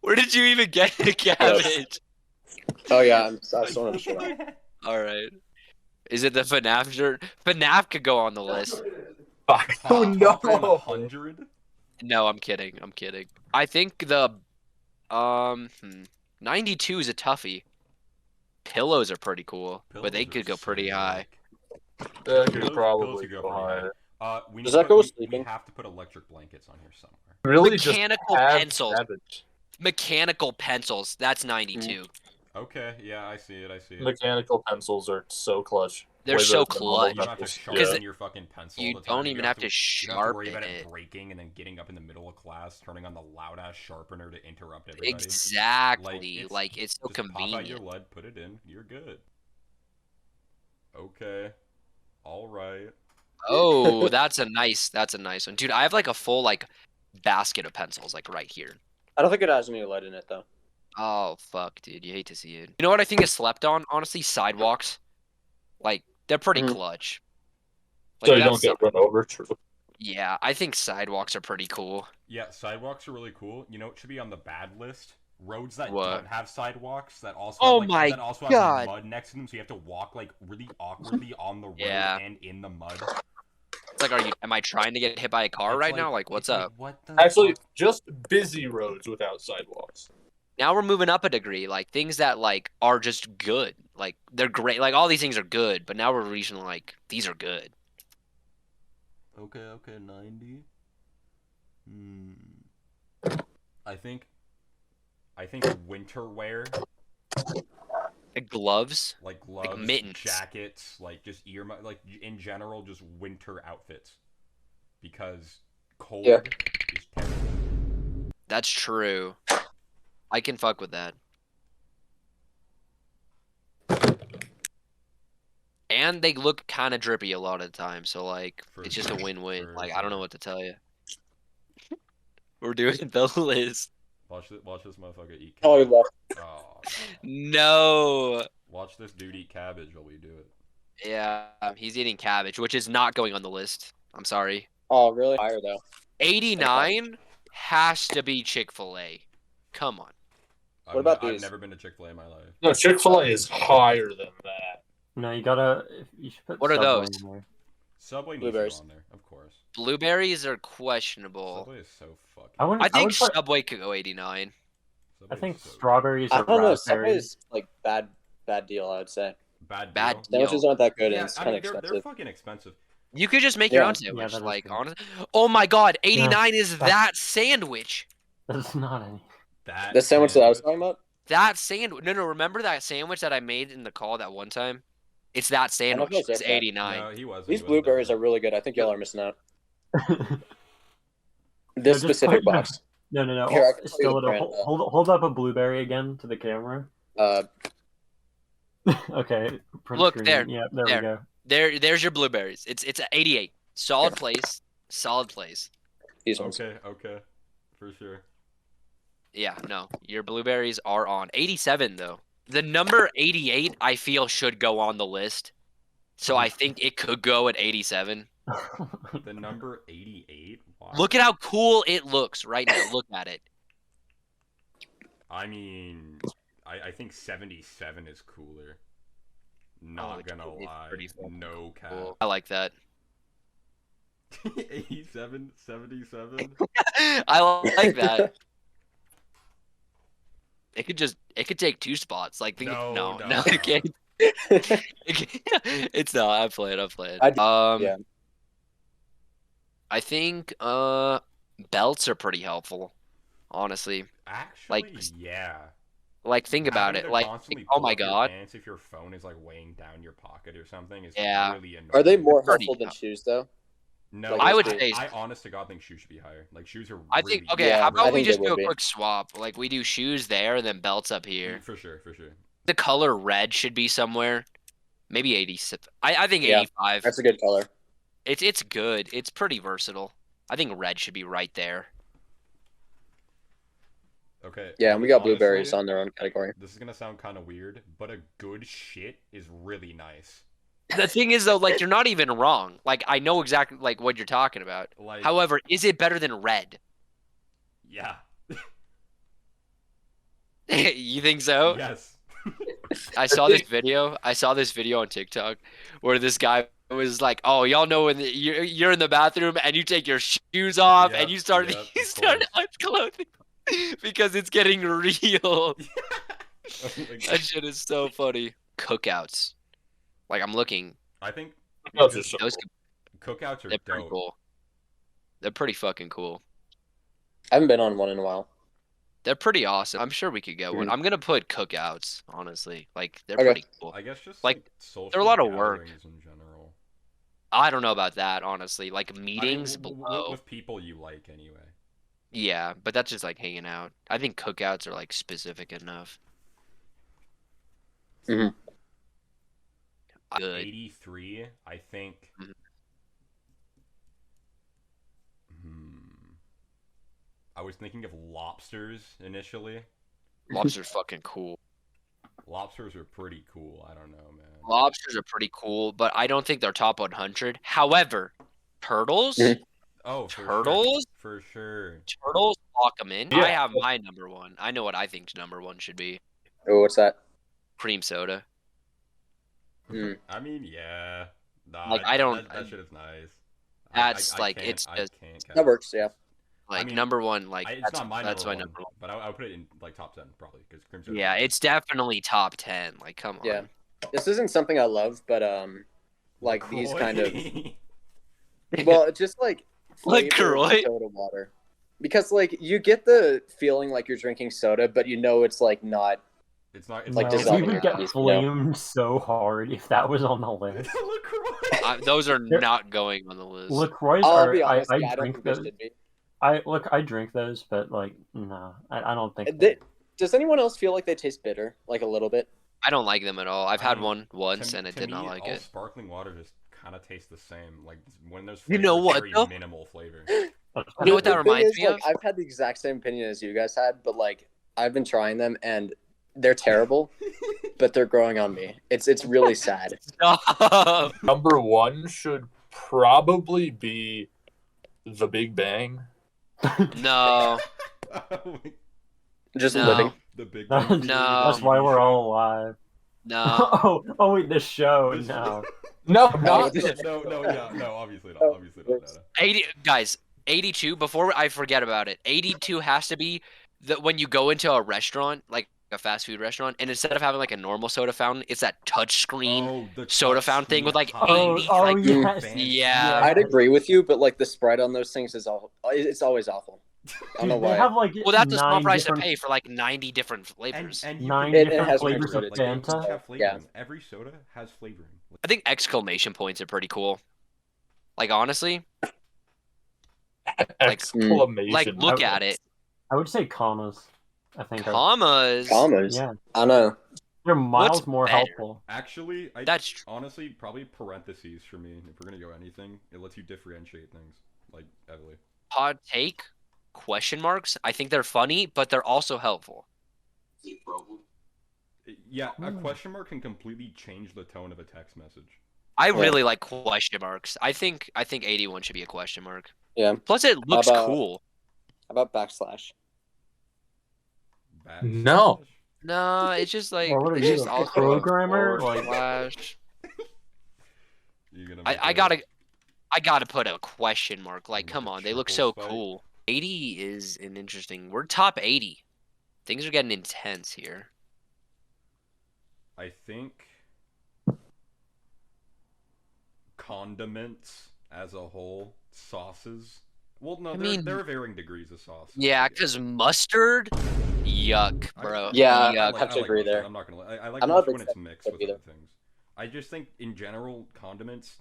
Where did you even get the cabbage? Oh yeah, I still want to show up. All right. Is it the FNAF shirt? FNAF could go on the list. Oh no! 100? No, I'm kidding. I'm kidding. I think the 92 is a toughie. Pillows are pretty cool, but they could go pretty high. That could Pillows probably could go higher. We Does need that to go put- with we sleeping? have to put electric blankets on here somewhere. Really, Mechanical just have pencils. cabbage. Mechanical pencils. That's 92. Okay, yeah, I see it. I see it. Mechanical pencils are so clutch. They're Way so better than normal clutch. You don't have to pencils. sharpen Yeah. your fucking pencil. You all the time. don't even have to You don't have to sharpen worry about it. it breaking and then getting up in the middle of class, turning on the loud ass sharpener to interrupt everybody. Exactly. Like it's so just pop out your convenient. lead, put it in, you're good. Okay. All right. Oh, that's a nice one. Dude, I have like a full like basket of pencils like right here. I don't think it has any lead in it though. Oh fuck, dude, you hate to see it. You know what I think is slept on? Honestly, sidewalks. Like they're pretty Mhm. clutch. Like, So you that's don't get run over. True. Yeah, I think sidewalks are pretty cool. Yeah, sidewalks are really cool. You know what should be on the bad list? Roads that What? don't have sidewalks that also Oh have, my that also God. have mud next to them, so you have to walk like really awkwardly on the road Yeah. and in the mud. It's like, am I trying to get hit by a car It's right now? Like, what's it's up? what the Actually, fuck? just busy roads without sidewalks. Now we're moving up a degree. Like things that like are just good. Like they're great. Like all these things are good, but now we're reaching like these are good. Okay, 90. I think winter wear, Like gloves. like gloves, mittens. jackets, like just like in general, just winter outfits, because cold Yeah. is terrible. That's true. I can fuck with that. And they look kind of drippy a lot of the time, so like For it's just a sure, win-win. for Like I don't know sure. what to tell you. We're doing the list. Watch this motherfucker eat Oh, he cabbage. left. Oh, No. watch this dude eat cabbage while we do it. Yeah, he's eating cabbage, which is not going on the list. I'm sorry. Oh, really? Higher though. 89 has to be Chick-fil-A. Come on. What about I've these? never been to Chick-fil-A in my life. No, Chick-fil-A is higher than that. No, you gotta. You should put What are Subway those? in there. Subway needs Blueberries. to go on there, of course. Blueberries are questionable. Subway is so fucking. I wouldn't. I think would put, Subway could go 89. I Subway think is so strawberries I or don't know. raspberries. Subway's like bad deal. I would say bad. Bad deal. deal. sandwiches aren't that good, Yeah, and it's I kind mean of they're expensive. fucking expensive. You could just make your Yeah. own sandwich. that is Like, true. honestly. Oh my god, 89 is that sandwich. That's not any. The sandwich that I was talking about. That sandwich. No, remember that sandwich that I made in the call that one time? It's that I don't know sandwich. if it was It's that bad. 89. No, he wasn't. These blueberries are really good. I think y'all are missing out. This just specific put- box. No. Here, I can tell you Still, the brand, hold up a blueberry again to the camera. Okay. Print Look, screen. there. Yeah, there There. we go. There's your blueberries. It's 88. Solid place. Solid place. These ones. Okay, for sure. Yeah, no. Your blueberries are on. 87 though. The number 88 I feel should go on the list. So I think it could go at 87. The number 88. Wow. Look at how cool it looks right now. Look at it. I mean, I think 77 is cooler. Oh, Not it's gonna lie. pretty fucking No cap. Cool. I like that. 87, 77. I like that. It could take 2 spots. Like No. it can't. It's not. I'm playing. Yeah. I think belts are pretty helpful, honestly. Actually, yeah. Like think about Having it. to Like constantly oh pull my up your god. pants if your phone is like weighing down your pocket or something is Yeah. really annoying. Are they more Pretty helpful than tough. shoes though? No, Like, I would those say. I honest to God think shoes should be higher. Like shoes are. I think really, okay. Yeah, How I about we think just they do would a be. quick swap? Like we do shoes there, and then belts up here. For sure. The color red should be somewhere. Maybe 86. I think Yeah, 85. That's a good color. It's good. It's pretty versatile. I think red should be right there. Okay. Yeah, and we got honestly, blueberries on their own category. This is gonna sound kind of weird, but a good shit is really nice. The thing is though, like you're not even wrong. Like I know exactly like what you're talking about. Like, However, is it better than red? yeah. think so? Yes. I saw this video. I saw this video on TikTok where this guy was like, "Oh, y'all know when you're in the bathroom and you take your shoes off and Yep, you start yep, you of start course. unclothing because it's getting real." Oh my That God. shit is so funny. Cookouts. Like I'm looking. I think Cookouts are so Those cool. cookouts are they're pretty dope. cool. They're pretty fucking cool. I haven't been on one in a while. They're pretty awesome. I'm sure we could get one. Mhm. I'm gonna put cookouts, honestly. Like they're Okay. pretty cool. I guess just Like, like social they're a lot of work. gatherings in general. I don't know about that, honestly. Like I mean, meetings below. with people you like anyway. Yeah, but that's just like hanging out. I think cookouts are like specific enough. Mhm. Good. 83, I think. Mhm. I was thinking of lobsters initially. Lobster's fucking cool. Lobsters are pretty cool. I don't know, man. Lobsters are pretty cool, but I don't think they're top 100. However, turtles, Mhm. Oh, for turtles, sure. For sure. turtles, lock them in. Yeah. I have my number one. I know what I think number one should be. Oh, what's that? Cream soda. Mm. I mean, yeah. Nah, Like, I don't- That shit is nice. That's, like, can't- it's I just- can't count That it. works, yeah. Like mean, number one, like It's that's not my that's number my one, number one. but I would put it in like top 10 probably because cream soda. Yeah, it's definitely top 10. Like, come on. Yeah. This isn't something I love, but like these kind of well, it's just like flavored LaCroix? soda water. Because like you get the feeling like you're drinking soda, but you know it's like not. It's not. It's like not we dissolving would your get teeth, you know? flamed so hard if that was on the list. LaCroix. Those are They're- not going on the list. LaCroix I'll are. be honest, I yeah, I don't drink think they those. should be. I drink those, but like no, I don't think. Does anyone else feel like they taste bitter, like a little bit? I don't like them at all. I've I had mean, one once To and I me, did not like all it. sparkling water just kind of tastes the same. Like when there's You flavor, know it's what, very though? minimal flavor. You know what that The thing reminds is, me like, of? I've had the exact same opinion as you guys had, but like I've been trying them and they're terrible, but they're growing on me. It's really sad. Stop. Number one should probably be The Big Bang. No. Just No. living. The big. That's, Bang No. that's why we're all alive. No. Oh wait, the show. This- No. No, No, not it's- No, obviously not. Oh, Obviously not. oops. 80 guys, 82 before I forget about it. 82 has to be that when you go into a restaurant, like a fast food restaurant, and instead of having like a normal soda fountain, it's that touch screen. Oh, the soda touch fountain thing screen with, like, high- Oh, like, yes. Yeah. I'd agree with you, but like the Sprite on those things is all. It's always awful. I don't know Dude, they why. have like Well, that's a small 9 price to different- pay for like 90 different flavors. And you 9 can- It different has flavors of different They just Fanta. have flavoring. Every soda has flavoring. I think exclamation points are pretty cool. Like honestly, exclamation. like look I- at it. I would say commas. I think Commas. Commas. Yeah, I don't know. they're miles What's more better? helpful. Actually, That's tr- honestly probably parentheses for me. If we're gonna go anything, it lets you differentiate things like heavily. hot take. Question marks. I think they're funny, but they're also helpful. Yeah, a Hmm. question mark can completely change the tone of a text message. I really like question marks. I think 81 should be a question mark. Yeah. Plus, it looks about- cool. How about backslash? No. Backslash? No, it's just like Well, what are it's you, just a also programmer? forward Like- slash. You gonna I make I gotta put a question mark. Like, Make come a on, they look triple so spike? cool. 80 is an interesting. We're top 80. Things are getting intense here. I think condiments as a whole, sauces. Well, no, I there, mean- there are varying degrees of sauce. Yeah, because mustard, yuck, bro. Yeah, yuck. I have to agree mustard, there. I'm not gonna lie. I like I'm not a mustard big when it's fan of mixed ketchup with either. other things. I just think in general condiments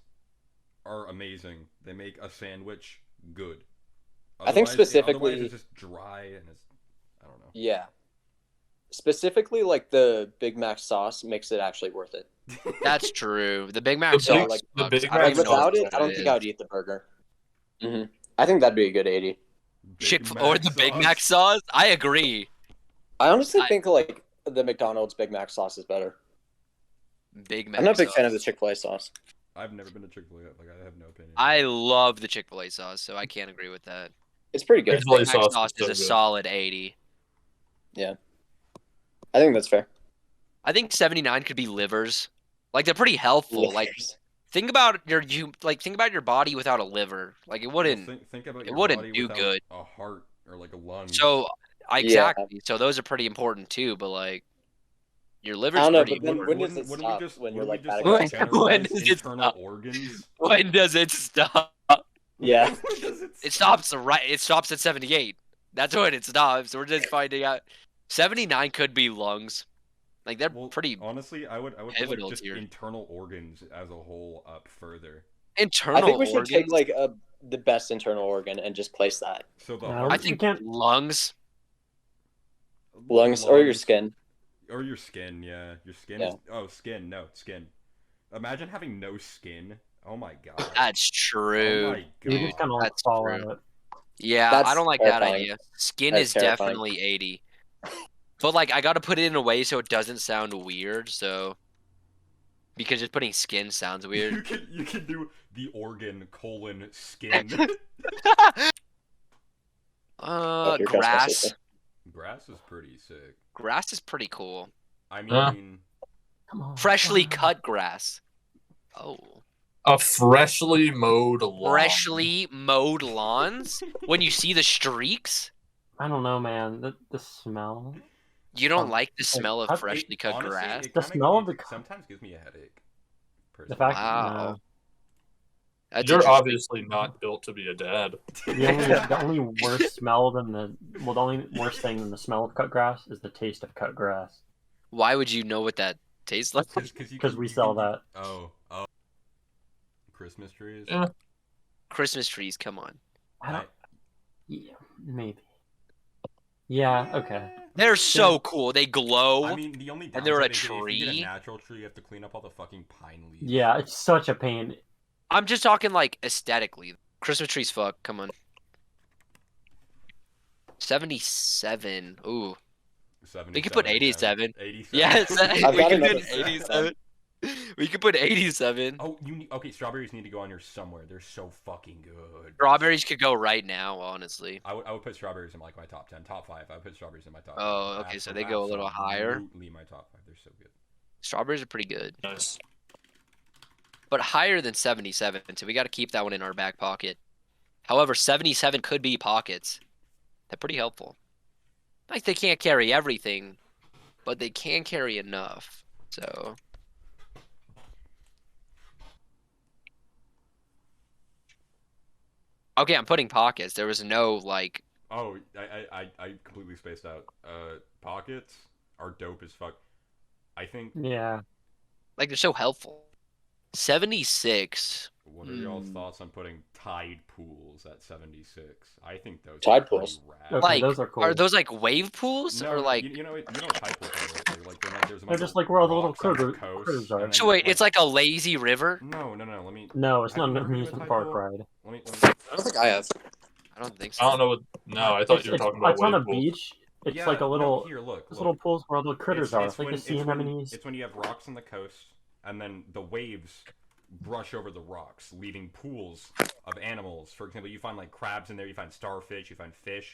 are amazing. They make a sandwich good. I think specifically- otherwise it's just dry and it's I don't know. Yeah. Specifically, like the Big Mac sauce makes it actually worth it. That's true. The Big Mac The sauce. big- sucks. the Big I don't Mac even know Without what it, I don't think I would is. eat the burger. I think that'd be a good 80. Big Or Mac the Big sauce. Mac sauce. I agree. I honestly I- think like the McDonald's Big Mac sauce is better. Big Mac. I'm not a big fan of sauce. the Chick-fil-A sauce. I've never been to Chick-fil-A. Like I have no opinion. I love the Chick-fil-A sauce, so I can't agree with that. It's pretty good. Chick-fil-A Big Mac sauce sauce is is so a good. solid 80. I think that's fair. I think 79 could be livers. Like they're pretty helpful. Like think about think about your body without a liver. Like it wouldn't Think about it your wouldn't body do without good. a heart or like a lung. So Yeah. exactly. So those are pretty important too. But like your I liver's don't know, pretty but then important. when does it stop? When you're like that When- aggressive? when generalize does it internal stop? organs? When does it stop? Yeah. When does It stops It stops at 78. That's when it stops. We're just finding out. 79 could be lungs. Like they're Well, pretty honestly, I would put like pivotal just tier. internal organs as a whole up further. Internal I think we should take organs. like the best internal organ and just place that. So the No, heart, I we think can't- lungs. Lungs or your skin. or your skin. Yeah, your skin. Yeah. Is, oh, skin. No, skin. Imagine having no skin. Oh my god. That's true. Oh my You god. just kind of like That's fall true. out. Yeah, That's I don't like that terrifying. idea. Skin That's is terrifying. definitely 80. But like I gotta put it in a way so it doesn't sound weird, so because just putting skin sounds You weird. can do the organ : skin. Oh, here comes my Grass. sister. Grass is pretty sick. Grass is pretty cool. I mean, Huh? Come on. Freshly wow. cut grass. Oh. A freshly mowed lawn. Freshly mowed lawns? When you see the streaks? I don't know, man. The smell. You don't like the smell of cut- freshly cut honestly, grass? it The kinda- smell of it the- sometimes gives me a headache. The Personally. fact Wow. That's You're interesting. obviously not built to be a dad. the only worst smell than the only worst thing than the smell of cut grass is the taste of cut grass. Why would you know what that tastes like? Because we sell that. Oh. Christmas trees. Yeah. Christmas trees, come on. I don't. Yeah, maybe. Yeah. Okay. They're so cool. They glow. I mean, the only And they're a downside is if you get tree? a natural tree, you have to clean up all the fucking pine leaves. Yeah, it's such a pain. I'm just talking like aesthetically. Christmas trees, fuck. Come on. 77. Ooh. 77, We could put yeah. 87. 87. Yes, I've we got could another put 87. We could put 87. Oh, okay. Strawberries need to go on here somewhere. They're so fucking good. Strawberries could go right now, honestly. I would put strawberries in like my top 10, top 5. I would put strawberries in my top. Oh, 5. okay, so they go a little higher. Absolutely my top 5. They're so good. Strawberries are pretty good, Nice. but higher than 77. So we got to keep that one in our back pocket. However, 77 could be pockets. They're pretty helpful. Like they can't carry everything, but they can carry enough. So. Okay, I'm putting pockets. There was no like. Oh, I completely spaced out. Pockets are dope as fuck. I think. Yeah. Like they're so helpful. 76. What are y'all's thoughts on putting tide pools at 76? I think those Tide are pretty pools? rad. Okay, Like, those are cool. are those like wave pools No, or like? you know what tide pools are? Right? They're just like where all the little rocks on the critters coast, are. and then, So wait, it's like a lazy river? No. Let me. No, it's Have not you an never been to a amusement tide park pool? ride. Let me. I don't think I have. I don't think so. I don't know what. No, I thought you were talking about It's on a wave pools. beach. It's Yeah, like a no, little, here, look. those little pools where all the critters are. It's like when, the sea it's when- anemones. It's when you have rocks on the coast, and then the waves brush over the rocks, leaving pools of animals. For example, you find like crabs in there, you find starfish, you find fish,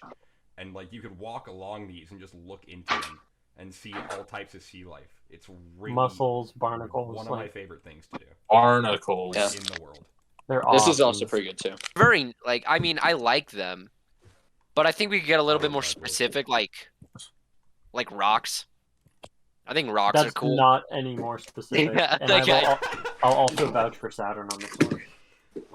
and like you could walk along these and just look into them and see all types of sea life. It's really Mussels, barnacles. one of my Like, favorite things to do Barnacles. Yeah. in the world. they're This awesome. is also pretty good too. Very like I mean I like them, but I think we could get a little I bit love more tide pools. specific, like rocks. I think rocks are That's cool. not any more specific. Yeah, and like, I'll also vouch for Saturn on this one.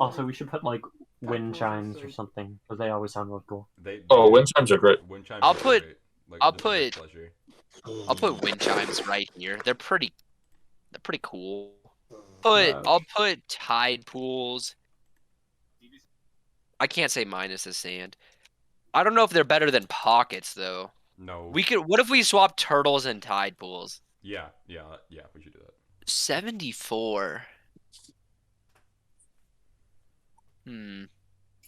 Also, we should put like wind chimes or something because they always sound really cool. Oh, wind chimes are great. Wind chimes I'll are put- great. Like, I'll just a good put- pleasure. I'll put wind chimes right here. They're pretty cool. Yeah. I'll put tide pools. I can't say minus the sand. I don't know if they're better than pockets though. No. What if we swap turtles and tide pools? Yeah. We should do that. 74.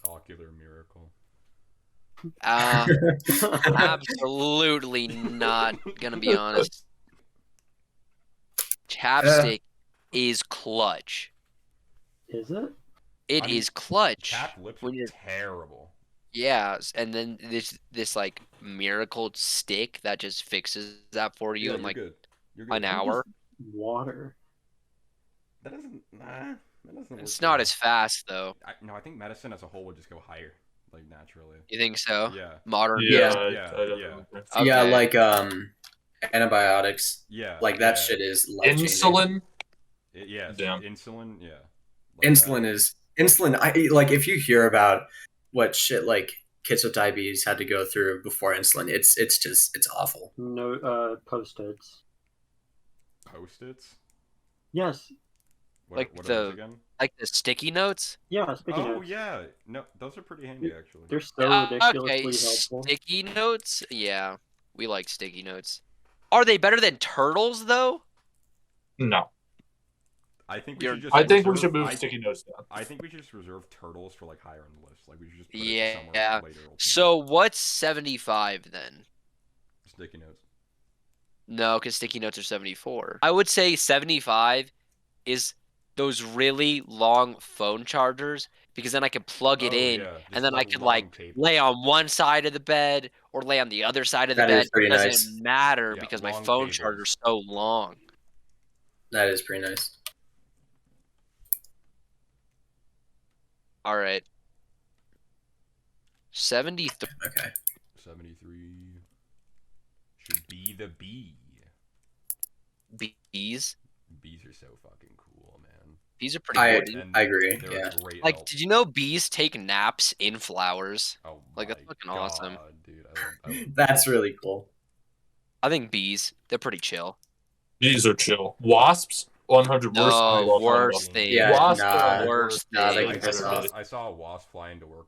Ocular miracle. Absolutely not gonna be honest. Chapstick is clutch. Is it? It I mean, is clutch. Chapped lips When are you're- terrible. Yeah, and then this like miracle stick that just fixes that for you Yeah, in you're like good. You're an good. hour. Water. That doesn't. Nah, that doesn't work. It's too not well. as fast though. No, I think medicine as a whole would just go higher, like naturally. You think so? Yeah. Modern Yeah, Yeah. I Yeah. definitely Yeah. agree. Yeah, Okay. like antibiotics. Yeah. Like that yeah. shit is life changing. Insulin. Yeah. Damn. Insulin. Yeah. Like Insulin is insulin. I like if you hear about what shit like kids with diabetes had to go through before insulin, it's just it's awful. No, post-its. Post-its. Yes. Like What are those the- again? Like the sticky notes. Yeah, sticky Oh notes. yeah. No, those are pretty handy actually. They're so Okay, ridiculously helpful. sticky notes. Yeah, we like sticky notes. Are they better than turtles though? No. I think we You're- should just. I think we reserve- should move I- sticky notes down. I think we should just reserve turtles for like higher on the list. Like we should just put it Yeah. somewhere later. ultimately. So what's 75 then? Sticky notes. No, because sticky notes are 74. I would say 75 is those really long phone chargers because then I can plug it Oh, in yeah, just and then the I could long like cable. lay on one side of the bed or lay on the other side of the That bed. is pretty It doesn't nice. matter Yeah, because my long phone cables. charger's so long. That is pretty nice. All right. 73. Okay. 73 should be the B. Bees. Bees are so fucking cool, man. Bees are pretty I cool. And I agree. They're Yeah. a great Like, help. did you know bees take naps in flowers? Oh like, my that's fucking awesome. God, dude. I love That's really cool. I think bees, they're pretty chill. These are chill. Wasps, 100 worst. I No, love worst them. thing. Yeah, Wasps nah. are the Worst worst. Nah, they thing. can piss off. I saw a wasp fly into work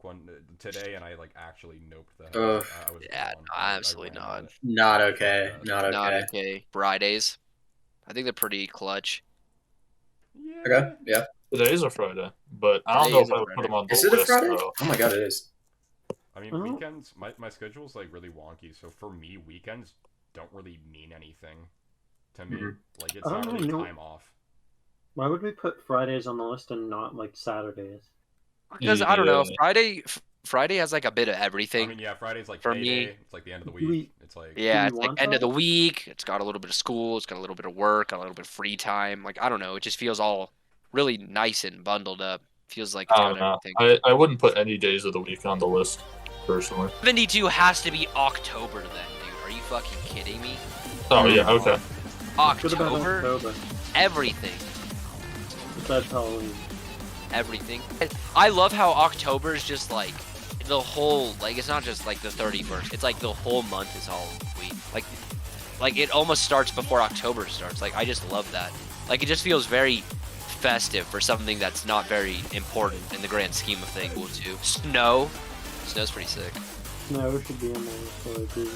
today, and I like actually noped that. Ugh. I was Yeah, gone. no, I absolutely ran not. out. Not okay. Fuck Not that. Not okay. okay. Fridays. I think they're pretty clutch. Yeah. Okay. Yeah. Today's a Friday, but I don't Today know is if a I would put Friday. them on the Is it a list. Friday? Though. Oh my god, it is. I mean, Oh. weekends. My schedule's like really wonky, so for me, weekends don't really mean anything to me. Mhm. Like it's I don't not really really know. time off. Why would we put Fridays on the list and not like Saturdays? Because I don't know, Yeah. Friday has like a bit of I everything. mean, yeah, Friday's like For payday. me- It's like the end of the Do we- week. It's like Yeah, we it's like want end of the that? week. It's got a little bit of school. It's got a little bit of work. Got a little bit of free time. Like I don't know. It just feels all really nice and bundled up. Feels like it's I got don't know. everything. I wouldn't put any days of the week on the list, personally. 72 has to be October then, dude. Are you fucking kidding me? Oh yeah, okay. What about October, October? everything. Besides Halloween. Everything. I love how October is just like the whole, like it's not just like the 31st. It's like the whole month is Halloween. Like it almost starts before October starts. Like I just love that. Like it just feels very festive for something that's not very important in the grand scheme of things. Cool too. Snow's pretty sick. Snow should be in there, so I agree.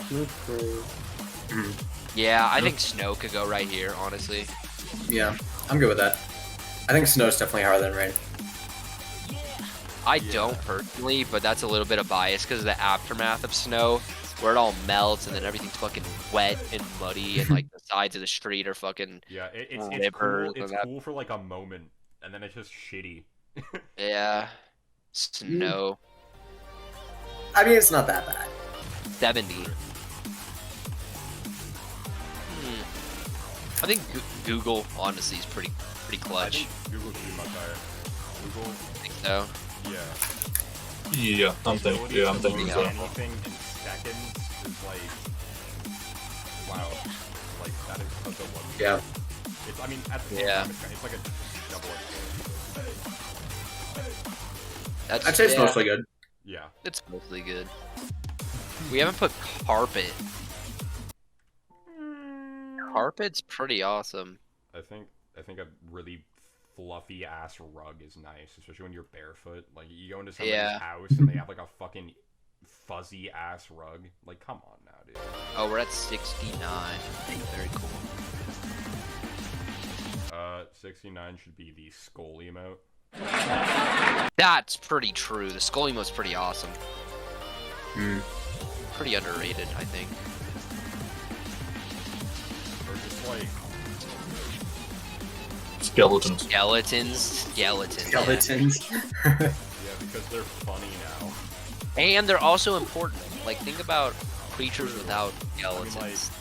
Snow's great. Yeah, I think snow could go right here, honestly. Yeah. I'm good with that. I think snow's definitely higher than rain. I don't personally, but that's a little bit of bias because of the aftermath of snow, where it all melts and then everything's fucking wet and muddy and like the sides of the street are fucking yeah, it's Rivers cool. and It's that. cool for like a moment, and then it's just shitty. yeah. Snow. I mean, it's not that bad. 70. I think Google honestly is pretty I clutch. think Google should be much higher. Google, I think so. yeah. Yeah, I'm thinking. Yeah, I'm thinking Yeah. so. Anything in seconds is like, wow, like that is such a luxury. Yeah. It's, I mean, at the same Yeah. time, it's like a double-edged sword. That's I'd say it's yeah, mostly good. Yeah. it's mostly good. We haven't put carpet. Carpet's pretty awesome. I think a really fluffy ass rug is nice, especially when you're barefoot. Like you go into somebody's Yeah. house and they have like a fucking fuzzy ass rug. Like, come on now, dude. Oh, we're at 69. Very cool. 69 should be the skull emote. That's pretty true. The skull emote's pretty awesome. Mm. Pretty underrated, I think. Or just like, Skeletons. Skeletons. Skeletons. yeah, because they're funny now. And they're also important. Like, think about creatures without skeletons.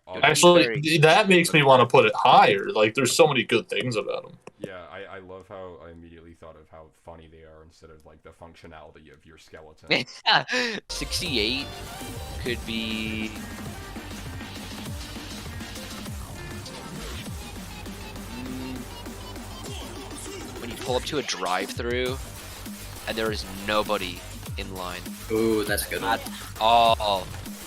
like, Actually, that makes me want to put it higher. Like, there's so many good things about them. Yeah, I love how I immediately thought of how funny they are instead of like the functionality of your skeleton. 68 could be. When you pull up to a drive-through and there is nobody in line. Ooh, that's a good one. Oh,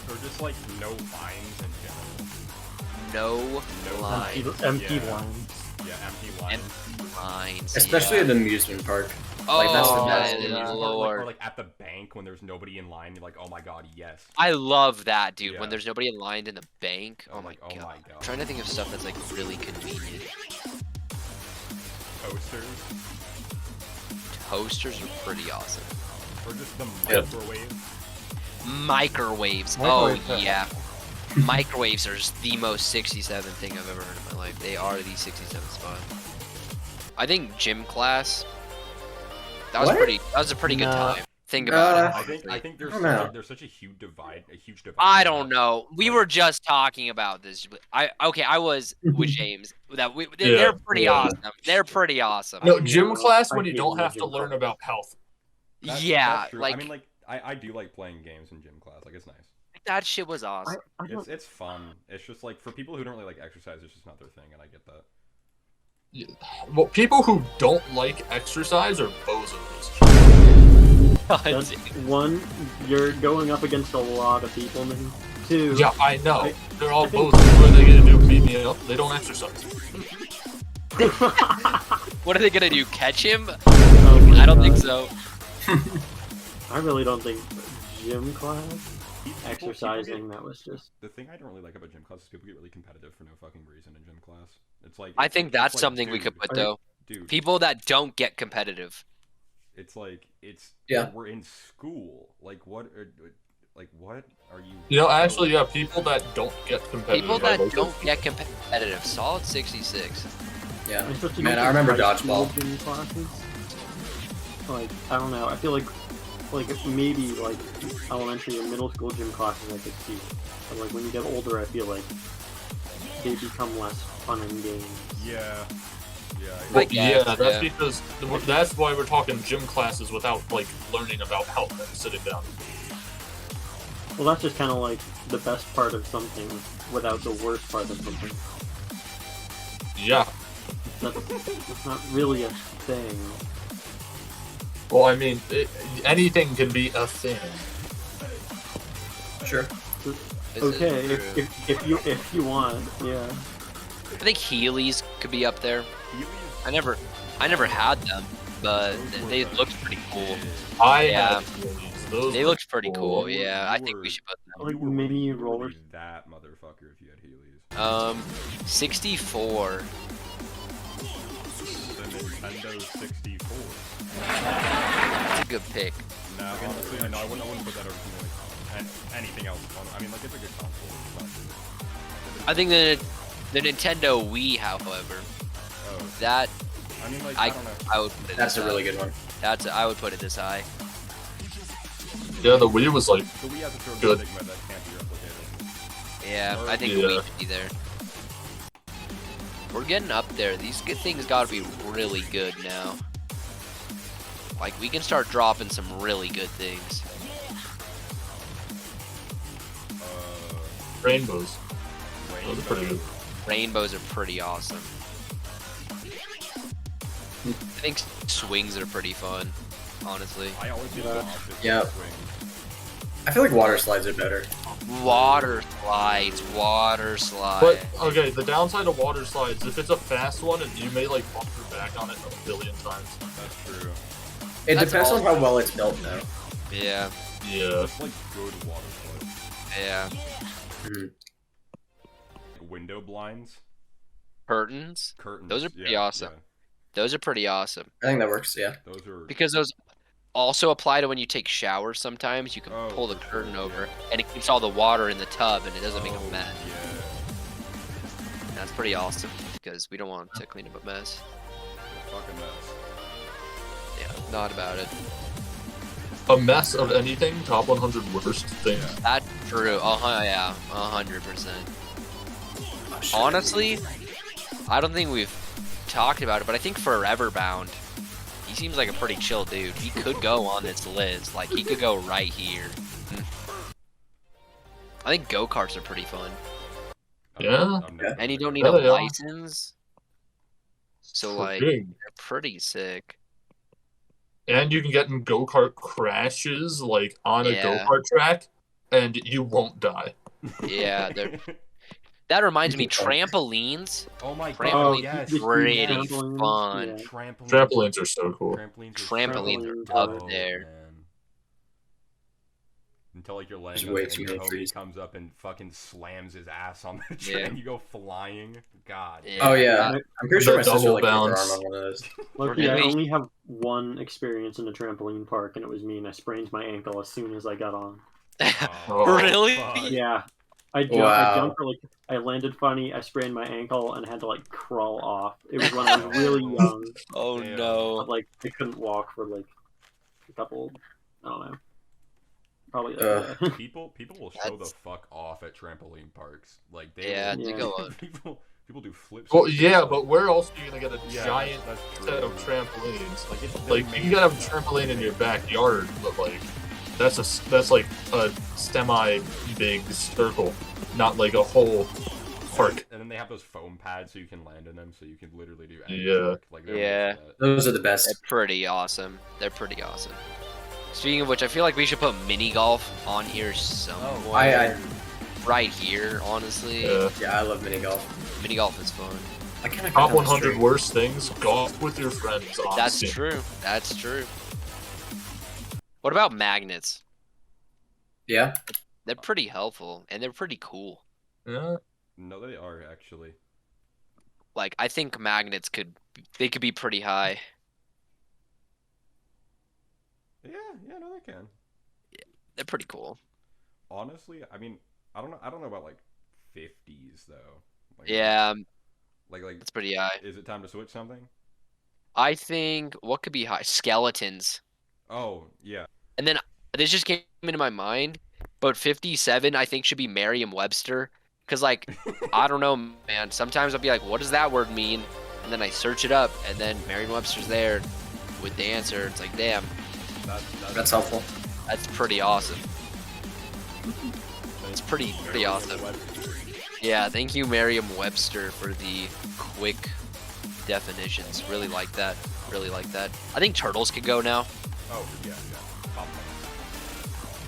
Or just like no lines in general. no No lines. Empty Yeah. lines. Yeah, empty lines. Lines. Especially yeah. at an amusement park. Oh, like, that's the my best. Yeah. lord. Or like at the bank when there's nobody in line, you're like, oh my god, yes. I love that, dude. Yeah. When there's nobody in line in the bank. Oh I'm my like, god. oh my I'm god. trying to think of stuff that's like really convenient. Toasters. Toasters are pretty awesome. Or just the Yep. microwave. Microwaves. Microwaves Oh are yeah. Microwaves are the most 67 thing I've ever heard in my life. They are the 67 spot. I think gym class. That was What? pretty. That was a pretty good No. time. Think about it. I think there's I don't know. there's such a huge divide. I don't know. We Like- were just talking about this. I was with James. That Yeah, they're pretty yeah. awesome. They're pretty awesome. No, gym know. class I when you hate don't have to gym learn class. about health. Yeah, true. like, I mean, like I do like playing games in gym class. Like it's nice. that shit was awesome. I don't, It's fun. It's just like for people who don't really like exercise, it's just not their thing, and I get that. Well, people who don't like exercise are bozos. that's, one, you're going up against a lot of people, man. Two, Yeah, I know. I- They're all I think- bozos. What are they gonna do? Beat me up? They don't exercise. What are they gonna do? Catch him? Oh my I don't think God. so. I really don't think gym class, People exercising, that was just. The thing I don't really like about gym class is people get really competitive for no fucking reason in gym class. It's like I it's think like- that's it's like, something we dude, could put I- though. Dude, People that don't get competitive. it's like it's Yeah. We're in school. Like what are you? You know, actually, yeah, people that don't get competitive. People I that like don't get competitive. Solid 66. Yeah. Especially Man, like I remember high school dodgeball. gym classes. Like, I don't know. I feel like maybe like elementary and middle school gym classes I could see, but like when you get older, I feel like they become less fun and games. Yeah. Yeah. Well, Like, yeah, yeah, that's yeah. because that's why we're talking gym classes without like learning about health and sitting down. Well, that's just kind of like the best part of something without the worst part of something. Yeah. That's not really a thing. Well, I mean, anything can be a thing. Sure. This Okay, is true. if you want, yeah. I think Heelys could be up there. I never had them, but they looked pretty cool. Yeah. They looked pretty cool. Yeah, I think we should put them. Like You were mini literally rollers. that motherfucker if you had Heelys. 64. The Nintendo 64. That's a good pick. No, honestly, I wouldn't put that over something like anything else. I mean, like it's a good console. It's not good. I think the Nintendo Wii, however, Oh, that I mean, like I I don't know. I would put it. That's this a really high. good one. I would put it this high. Yeah, the Wii was like, The Wii has a sort of Good. stigma that can't be replicated. Yeah, I think Yeah. the Wii should be there. We're getting up there. These good things gotta be really good now. Like, we can start dropping some really good things. rainbows. Those are pretty good. Rainbows are pretty awesome. I think swings are pretty fun, honestly. I always do Yeah. the opposite. Yeah. Swing. I feel like water slides are better. Water slides, water slides. But okay, the downside of water slides, if it's a fast one, and you may like bump your back on it a billion times. That's true. It That's depends on all. how well it's built, though. Yeah, Yeah. That's like good water slide. yeah. Mhm. Window blinds, Curtains, curtains. Those are pretty yeah, awesome. those are pretty awesome. I think that works. Yeah. Yeah. Those are. Because those also apply to when you take showers sometimes. You can Oh, pull the for sure, curtain over, yeah. and it keeps all the water in the tub, and it doesn't make a Oh, mess. Yeah. That's pretty awesome, because we don't want to clean up a mess. Fucking mess. Yeah, not about it. A mess of anything. Top 100 worst things. That's true. Yeah, 100%. Oh, shit. Honestly, I don't think we've talked about it, but I think Forever Bound. He seems like a pretty chill dude. He could go on this list. Like, he could go right here. I think go-karts are pretty fun. Yeah. And you don't need Yeah, a they are. license. So, like, Big. they're pretty sick. And you can get in go-kart crashes, like, on a Yeah. go-kart track, and you won't die. Yeah, that reminds me, trampolines. Oh my Trampoline- god, yes. the huge Pretty trampolines, fun. yeah. Trampolines are so cool. Trampolines are up there. Man. Until like you're laying There's on way it too and your many homie trees. comes up and fucking slams his ass on the tree Yeah. and you go flying. God. Oh yeah, that- I'm pretty sure my The sister double like broke her bounce. arm on one of those. Lucky I Really? only have one experience in a trampoline park, and it was me, and I sprained my ankle as soon as I got on. Oh, Really? fuck. Yeah. I Wow. jumped, or like, I landed funny, I sprained my ankle, and had to, like, crawl off. It was when I was really young, Oh Damn. no. but, like, I couldn't walk for, like, a couple, I don't know. Probably, like, People will show the That's- fuck off at trampoline parks. Like they Yeah, will, they Yeah. go on. people do flips. Well, and yeah, shit. but where else are you gonna get a Yeah, giant that's set true. of trampolines? Like, it's Like you gotta have a trampoline in your backyard, but like that's like a semi big circle, not like a whole park. And then they have those foam pads so you can land in them, so you can literally do any Yeah. trick. Like, they're Yeah. made for that. Those are the best. They're pretty awesome. They're pretty awesome. Speaking of which, I feel like we should put mini golf on here somewhere. Right here, honestly. Yeah, I love mini golf. Mini golf is fun. I kind of Top 100 worst things: golf with your friends. On That's Steam. true. That's true. What about magnets? Yeah, They're pretty helpful and they're pretty cool. Yeah. No, they are actually. Like, I think magnets could be pretty high. Yeah, no, they can. They're pretty cool. Honestly, I mean, I don't know about like 50s though. Like, Yeah, Like, that's pretty high. is it time to switch something? I think what could be high? Skeletons. Oh, yeah. And then this just came into my mind, but 57 I think should be Merriam-Webster. Because, like, I don't know, man. Sometimes I'll be like, what does that word mean? And then I search it up, and then Merriam-Webster's there with the answer. It's like, damn, that's helpful. that's pretty awesome. It's pretty awesome. Yeah, thank you, Merriam-Webster, for the quick definitions. Really like that. Really like that. I think turtles could go now. Oh, yeah. Top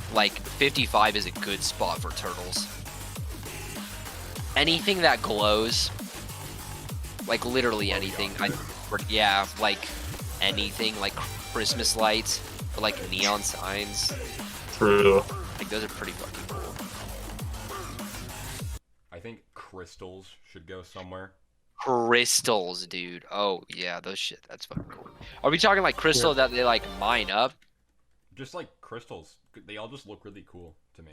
10. Like, 55 is a good spot for turtles. Anything that glows, like literally anything. Yeah, like anything, like Christmas lights or like neon signs. True. Like, those are pretty fucking cool. I think crystals should go somewhere. Crystals, dude. Oh yeah, those shit. That's fucking cool. Are we talking like crystal that they like mine up? Just like crystals. They all just look really cool to me.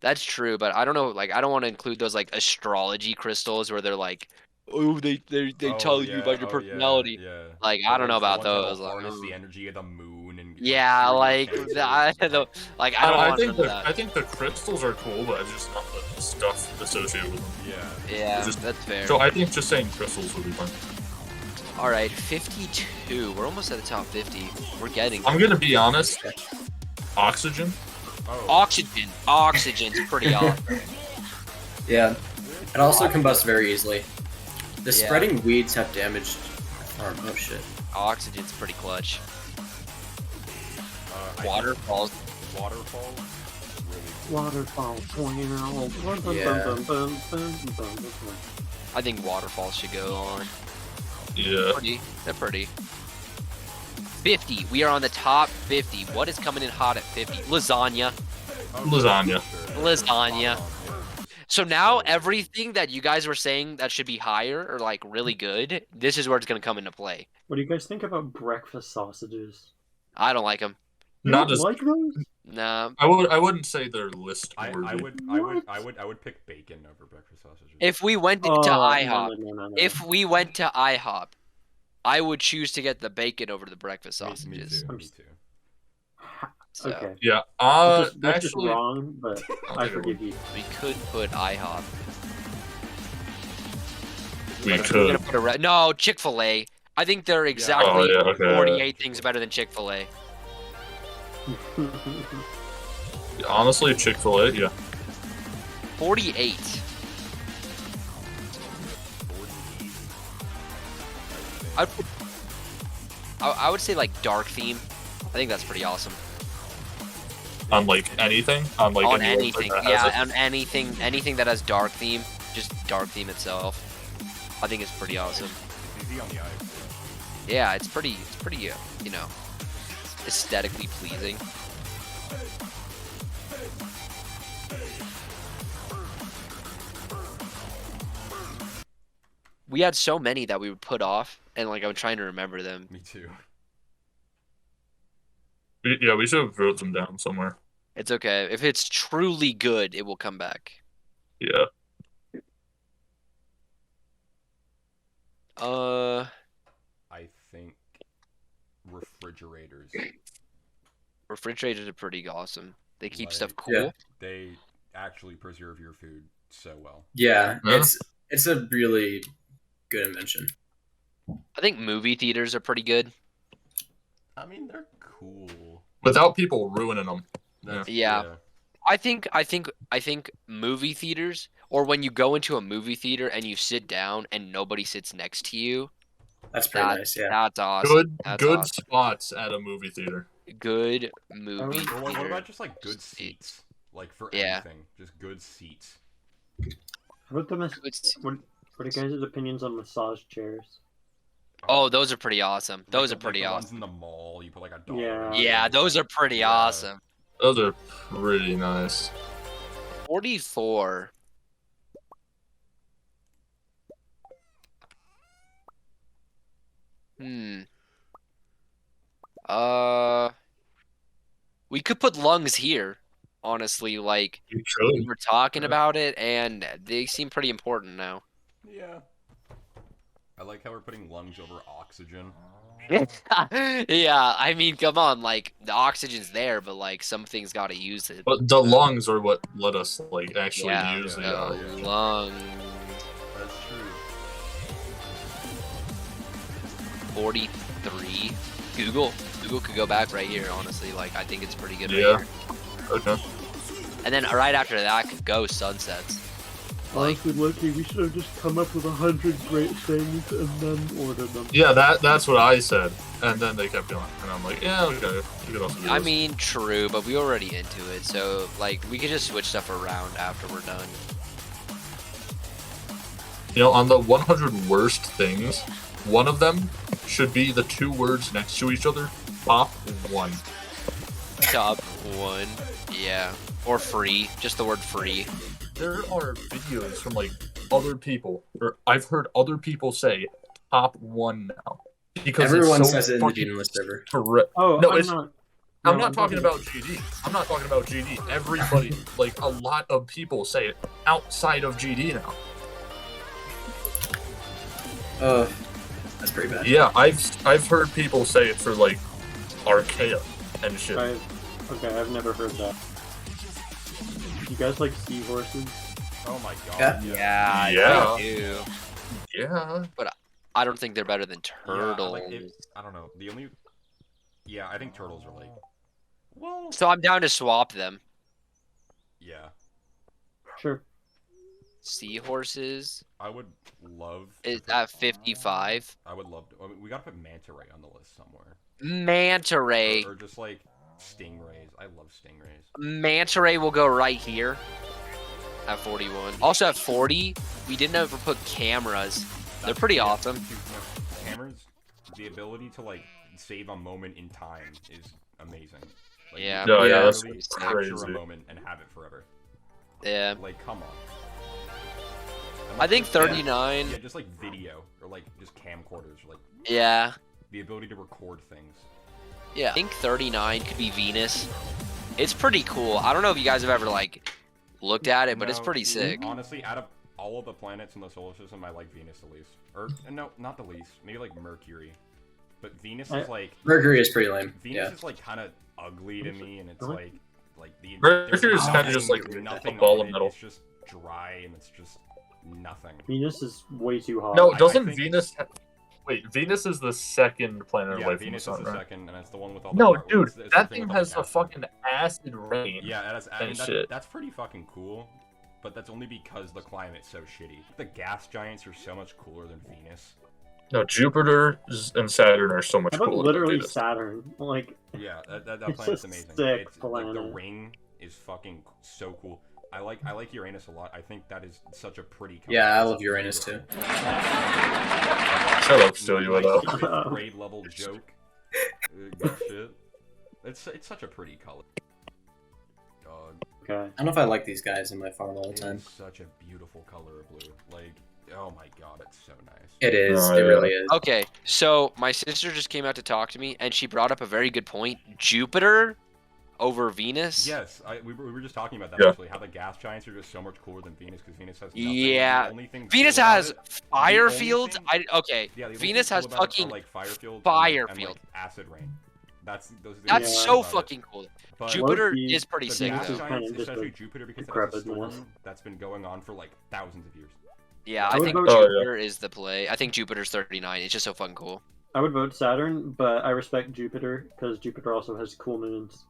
That's true, but I don't know. Like, I don't want to include those like astrology crystals where they're like, oh, they Oh, tell you yeah, about your oh, personality. Yeah. Like, I don't know about The ones those. that'll Like, harness the oh. energy of the moon and Yeah, cure like cancer. I don't like. I don't I want think none of I that. think the crystals are cool, but it's just not the stuff associated with them. Yeah. Yeah, just- that's fair. So I think just saying crystals would be fine. All right, 52. We're almost at the top 50. We're getting I'm gonna be honest. Oxygen. Oh. oxygen. Oxygen's pretty awesome. Yeah, it also combusts very easily. The Yeah. spreading weeds have damaged my farm. Oh shit. Oxygen's pretty clutch. I think Waterfalls. Waterfalls. Really. Waterfall. I think waterfalls should go on. Yeah. They're pretty. 50. We are on the top 50. What is coming in hot at 50? Lasagna. Lasagna. Lasagna. So now everything that you guys were saying that should be higher or like really good, this is where it's gonna come into play. What do you guys think about breakfast sausages? I don't like them. You Not don't as like those? Nah. I wouldn't say they're list I worthy. would pick bacon over breakfast sausages. If we went to Oh, IHOP, no. if we went to IHOP, I would choose to get the bacon over the breakfast Me sausages. too. Me too. So Okay. Yeah. That's just Actually, wrong, but I forgive you. we could put IHOP. we But if we're gonna could. put no, Chick-fil-A. I think they're exactly Oh, yeah, okay. 48 things better than Chick-fil-A. Honestly, Chick-fil-A, yeah. 48. I would say like dark theme. I think that's pretty awesome. On like anything? On like On any anything, website that yeah, has it? on anything that has dark theme, just dark theme itself. I think it's pretty awesome. It's easy on the eyes. Yeah, it's pretty, you know, aesthetically pleasing. We had so many that we would put off, and like I'm trying to remember them. Me too. Yeah, we should have wrote them down somewhere. It's okay. If it's truly good, it will come back. Yeah. I think refrigerators. Refrigerators are pretty awesome. They keep Like, stuff cool. Yeah. They actually preserve your food so well. Yeah, Huh? it's a really good invention. I think movie theaters are pretty good. I mean, they're cool. Without people ruining them. Yeah. Yeah. I think movie theaters, or when you go into a movie theater and you sit down and nobody sits next to you, That's pretty nice. Yeah. that's awesome. That's Good awesome. spots at a movie theater. Good movie Or what theater. about just like good seats? Like for Yeah. anything, just good seats. How about the Good se- what are you guys' opinions on massage chairs? Oh, those are pretty awesome. Those are Like pretty the ones awesome. in the mall. You put like a dollar. Yeah. in Yeah, it. those are pretty Yeah. awesome. Those are pretty nice. 44. Hmm. We could put lungs here. Honestly, like You we could. were talking about it, and they seem pretty important now. Yeah. I like how we're putting lungs over oxygen. Yeah, I mean, come on, like the oxygen's there, but like some things gotta use it. But the lungs are what let us like actually Yeah, use the the lungs. That's true. 43. Google could go back right here. Honestly, like I think it's pretty good. Yeah. Right here. Okay. And then right after that could go sunsets. Like Honestly, Loki, we should have just come up with 100 great things and then ordered them. Yeah, that's what I said. And then they kept going. And I'm like, yeah, okay. You could also do I this. mean, true, but we already into it, so like we could just switch stuff around after we're done. You know, on the 100 worst things, one of them should be the two words next to each other. Top one. Top one, yeah, or free, just the word free. There are videos from like other people, or I've heard other people say top one now because Everyone it's so says it in the fucking Genius server. Oh, No, I'm it's- not. I'm no, not talking about GD. I'm not talking about GD. Everybody, like a lot of people say it outside of GD now. That's pretty bad. Yeah, I've heard people say it for like Archaea and shit. Okay, I've never heard that. You guys like seahorses? Oh my Yeah. god. Yeah, Yeah. I do. Yeah. I don't think they're better than Yeah, turtles. like I don't know. The only. Yeah, I think turtles are like. Well. So I'm down to swap them. Yeah, Sure. Seahorses I would love. to is put- at 55. I would love to. I mean, we gotta put manta ray on the list somewhere. Manta ray. Or just like stingrays. I love stingrays. Manta ray will go right here at 41. Also at 40, we didn't ever put cameras. They're pretty awesome. Dude, no, cameras, the ability to like save a moment in time is amazing. Like, Yeah. you can Yeah, that's literally crazy. capture a moment and have it forever. Yeah. Like, come on. And, I like, think just- 39. Yeah, just like video or like just camcorders or like Yeah. the ability to record things. Yeah. I think 39 could be Venus. It's pretty cool. I don't know if you guys have ever like looked at it, but it's No, pretty sick. Honestly, out of all of the planets in the solar system, I like Venus the least. Or no, not the least. Maybe like Mercury. But Venus is like Mercury is pretty lame. Venus Yeah. is like kind of ugly to me, and it's like the Mercury there's is kind of just like nothing a ball on of it. metal. It's just dry and it's just nothing. Venus is way too hot. No, I doesn't think- Venus? Wait, Venus is the second planet Yeah, away from Venus the is sun, the right? second, and it's the one with all the No, it's dude, the that thing thing with all has the a fucking acid rain. Yeah, I mean, shit. that's pretty fucking cool, but that's only because the climate's so shitty. The gas giants are so much cooler than Venus. No, Jupiter and Saturn are so much How about cooler literally than Venus. Saturn? Like, Yeah, that It's planet's a amazing. sick It's like the planet. ring is fucking so cool. I like Uranus a lot. I think that is such a pretty. Yeah, I color. love Uranus too. Shut up, still you Like though. fifth grade level joke. Good shit. It's such a pretty color. Dog. okay. I don't know if I like these guys in my farm all the time. It's such a beautiful color of blue. Like, oh my god, it's so nice. It is. Oh, It yeah. really is. Okay, so my sister just came out to talk to me, and she brought up a very good point. Jupiter over Venus. Yes, we were just talking about that Yeah. actually. How the gas giants are just so much cooler than Venus because Venus has nothing. Yeah. The only thing Venus cool about has it- fire only fields. thing- Okay. Yeah, the only Venus thing has cool about it are, fucking like fire fields fire and, field. like acid rain. Those are the That's only Yeah. so things about it. fucking cool. But Jupiter Low-key, is pretty the sick gas Venus though. is kind giants, of just especially a Jupiter, because it has a decrepitness. storm that's been going on for like thousands of years. Yeah, I I would think vote- Oh, yeah. Jupiter is the play. I think Jupiter's 39. It's just so fucking cool. I would vote Saturn, but I respect Jupiter because Jupiter also has cool moons.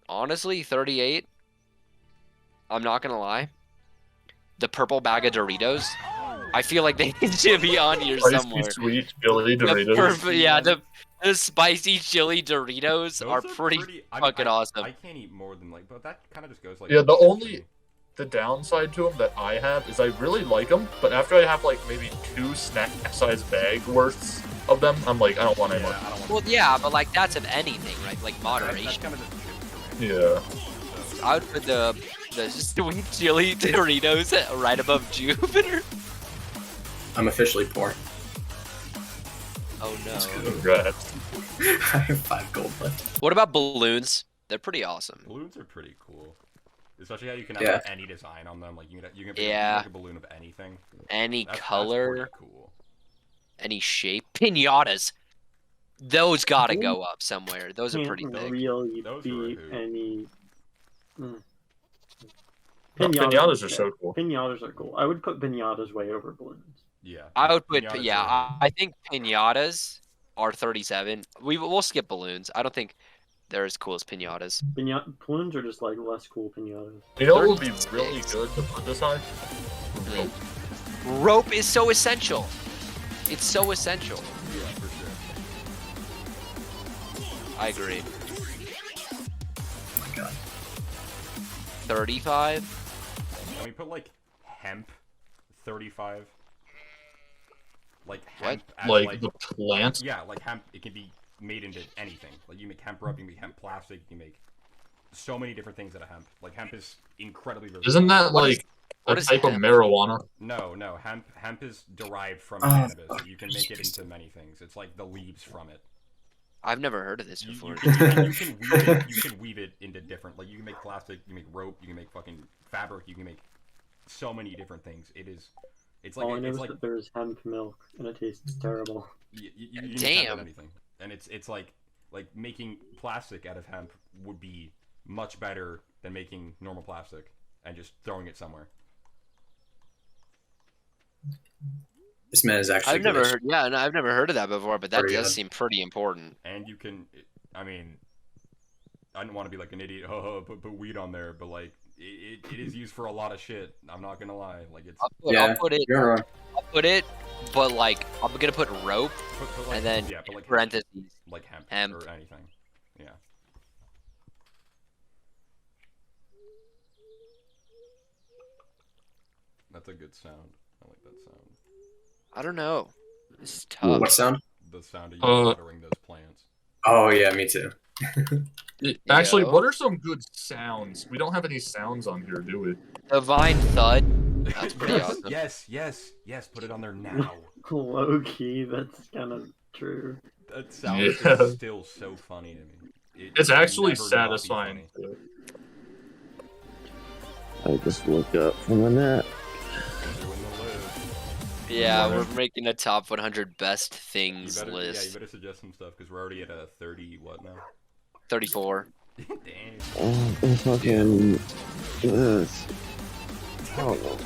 Honestly, 38. I'm not gonna lie. The purple bag of Doritos. I feel like they should be on here somewhere. Spicy sweet chili The Doritos. purple, yeah, the spicy chili Doritos Those are pretty I mean, fucking awesome. I can't eat more than like, but that kind of just goes like. Yeah, the with only the downside to them that I have is I really like them, but after I have like maybe 2 snack-sized bag worths of them, I'm like, I don't want Yeah, anymore. I don't want. Well, yeah, but like that's of anything, right? Like That's moderation. kind of just chips for me. Yeah. So, I would put the sweet chili Doritos right above Jupiter. I'm officially poor. Oh no. Congrats. I have 5 gold left. What about balloons? They're pretty awesome. balloons are pretty cool, especially how you can have Yeah. like, any design on them. Like you can Yeah. make a balloon of anything. Any That's color, pretty cool. any shape. Pinatas. Those gotta go up somewhere. Those are Can't pretty big. really Those are a beat hoot. any. Mm. Pinatas are okay. so cool. Pinatas are cool. I would put pinatas way over balloons. Yeah. I would put, Pinatas yeah, are- I think pinatas are 37. We'll skip balloons. I don't think they're as cool as pinatas. Balloons are just like less cool pinatas. You know what would be really good to put this high? Rope. Rope is so essential. It's so essential. Yeah, for sure. I agree. Oh my god. 35. Can we put like hemp 35? Like What? hemp as, Like the plant? yeah, like hemp, it can be made into anything. Like you make hemp rope, you can make hemp plastic, you can make so many different things out of hemp. Like hemp is incredibly versatile. Isn't that What is- like what a is type of hemp? marijuana? No, hemp is derived from Oh, cannabis. fuck. You can make it into many things. It's like the leaves from it. I've never heard of this You, before. you can weave it. You can weave it into different. Like you can make plastic. You can make rope. You can make fucking fabric. You can make so many different things. It is. It's like All I know it's is like that there's hemp milk and it tastes terrible. you can make hemp Damn. out of anything, and it's like making plastic out of hemp would be much better than making normal plastic and just throwing it somewhere. This man is actually. I've never glitched. heard. Yeah, no, I've never heard of that before. But that Pretty does good. seem pretty important. And you can. I mean, I don't want to be like an idiot. Put weed on there, but like it is used for a lot of shit. I'm not gonna lie. Like it's Yeah, I'll put it. You're wrong. I'll put it. But like, I'm gonna put rope put like, and then yeah, but like parentheses. like hemp, hemp. or anything. Yeah. That's a good sound. I like that sound. I don't know. This is Ooh, tough. what sound? The sound of you Uh, watering those plants. Oh yeah, me too. Actually, Yo. what are some good sounds? We don't have any sounds on here, do we? Divine thud. That's pretty awesome. Yes. Put it on there now. Low key, that's kind of true. That sound Yeah. is still so funny to me. It's will actually never not be satisfying. funny. I just woke up from a nap. Doing the list. Yeah, Right. we're making a top 100 best You things better, yeah, you list. better suggest some stuff because we're already at a 30. What now? 34. Damn. Oh, it's fucking. Yes. I don't know.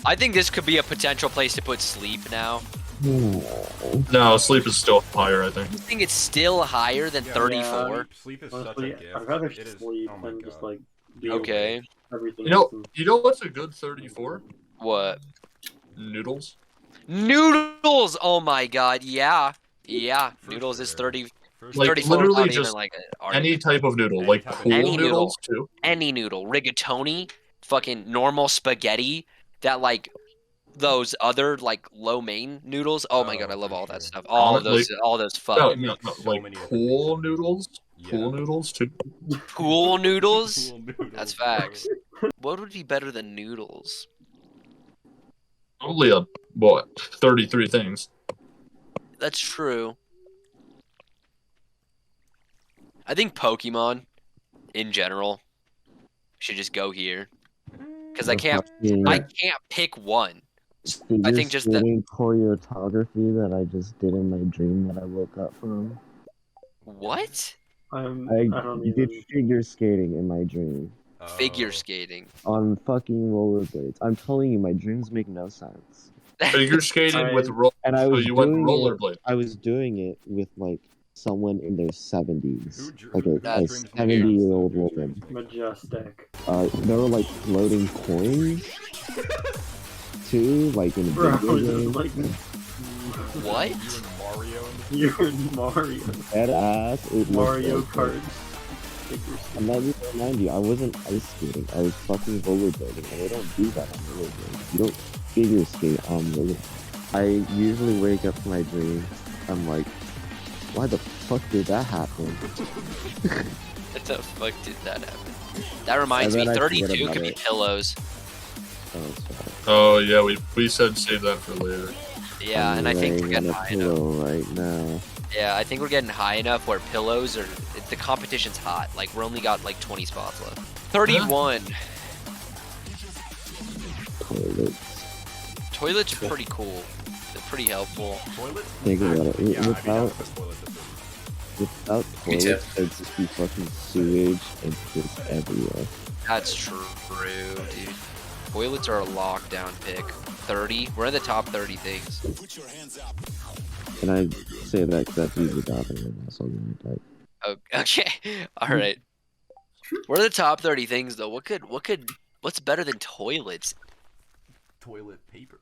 I think this could be a potential place to put sleep now. No, sleep is still higher, I think. I think it's still higher than Yeah, 34. Sleep is such a Honestly, gift. I'd rather It is. sleep Oh my than god. just like be Okay. awake. Everything. You know what's a good 34? What? Noodles. Noodles! Oh my god, yeah. Yeah, For noodles is sure. 30, For Like, 34 literally without even just like an Any argument. type of noodle, Any like type of pool Any noodles noodle. too. Any noodle. Rigatoni, fucking normal spaghetti, that like those other like low main noodles. Oh my god, I Oh, love for all that sure. stuff. Like- All those No, fucking no, make no, so like many different pool things. noodles. Yeah. Pool noodles too. pool noodles. Cool noodles, That's bro. facts. What would be better than noodles? Probably a what? 33 things. That's true. I think Pokemon, in general, should just go here. Because I can't pick one. I think just the choreography that I just did in my dream that I woke up from. what? I I don't did even. figure skating in my dream Figure Oh. skating. on fucking rollerblades. I'm telling you, my dreams make no sense. Figure skating with I- roll. And I So was you went doing rollerblade. I was doing it with like someone in their 70s, Who dr- like who- a That's dreams make 70-year-old sense, though? Whose woman. dreams make sense? Majestic. There were like floating coins too, like in Bro, video this is games. like What? You and Mario and you're in Mario. Dead ass. It Mario looked like Kart. it. And let me remind you, I wasn't ice skating. I was fucking rollerblading, and they don't do that on rollerblades. You don't figure skate on rollerblades. I usually wake up from my dream. I'm like, why the fuck did that happen? What the fuck did that happen? That reminds And me, then I forget 32 about could be it. pillows. Oh, it's fine. Oh yeah, we said save that for later. Yeah, I'm and I think we're laying getting on a high enough. pillow right now. Yeah, I think we're getting high enough where pillows are. The competition's hot. Like, we're only got like 20 spots left. 31. Toilets. Toilets are pretty cool. They're pretty helpful. toilets. Think about it. Yeah, I'd be down Without- to put toilets at 30. Without Me too. toilets, there'd just be fucking sewage and piss everywhere. That's true, dude. Toilets are a lockdown pick. 30. We're in the top 30 things. And I say that because that's usually bathroom right now, so I'm gonna type. Oh, okay. All right. What are the top 30 things though? What's better than toilets? Toilet paper.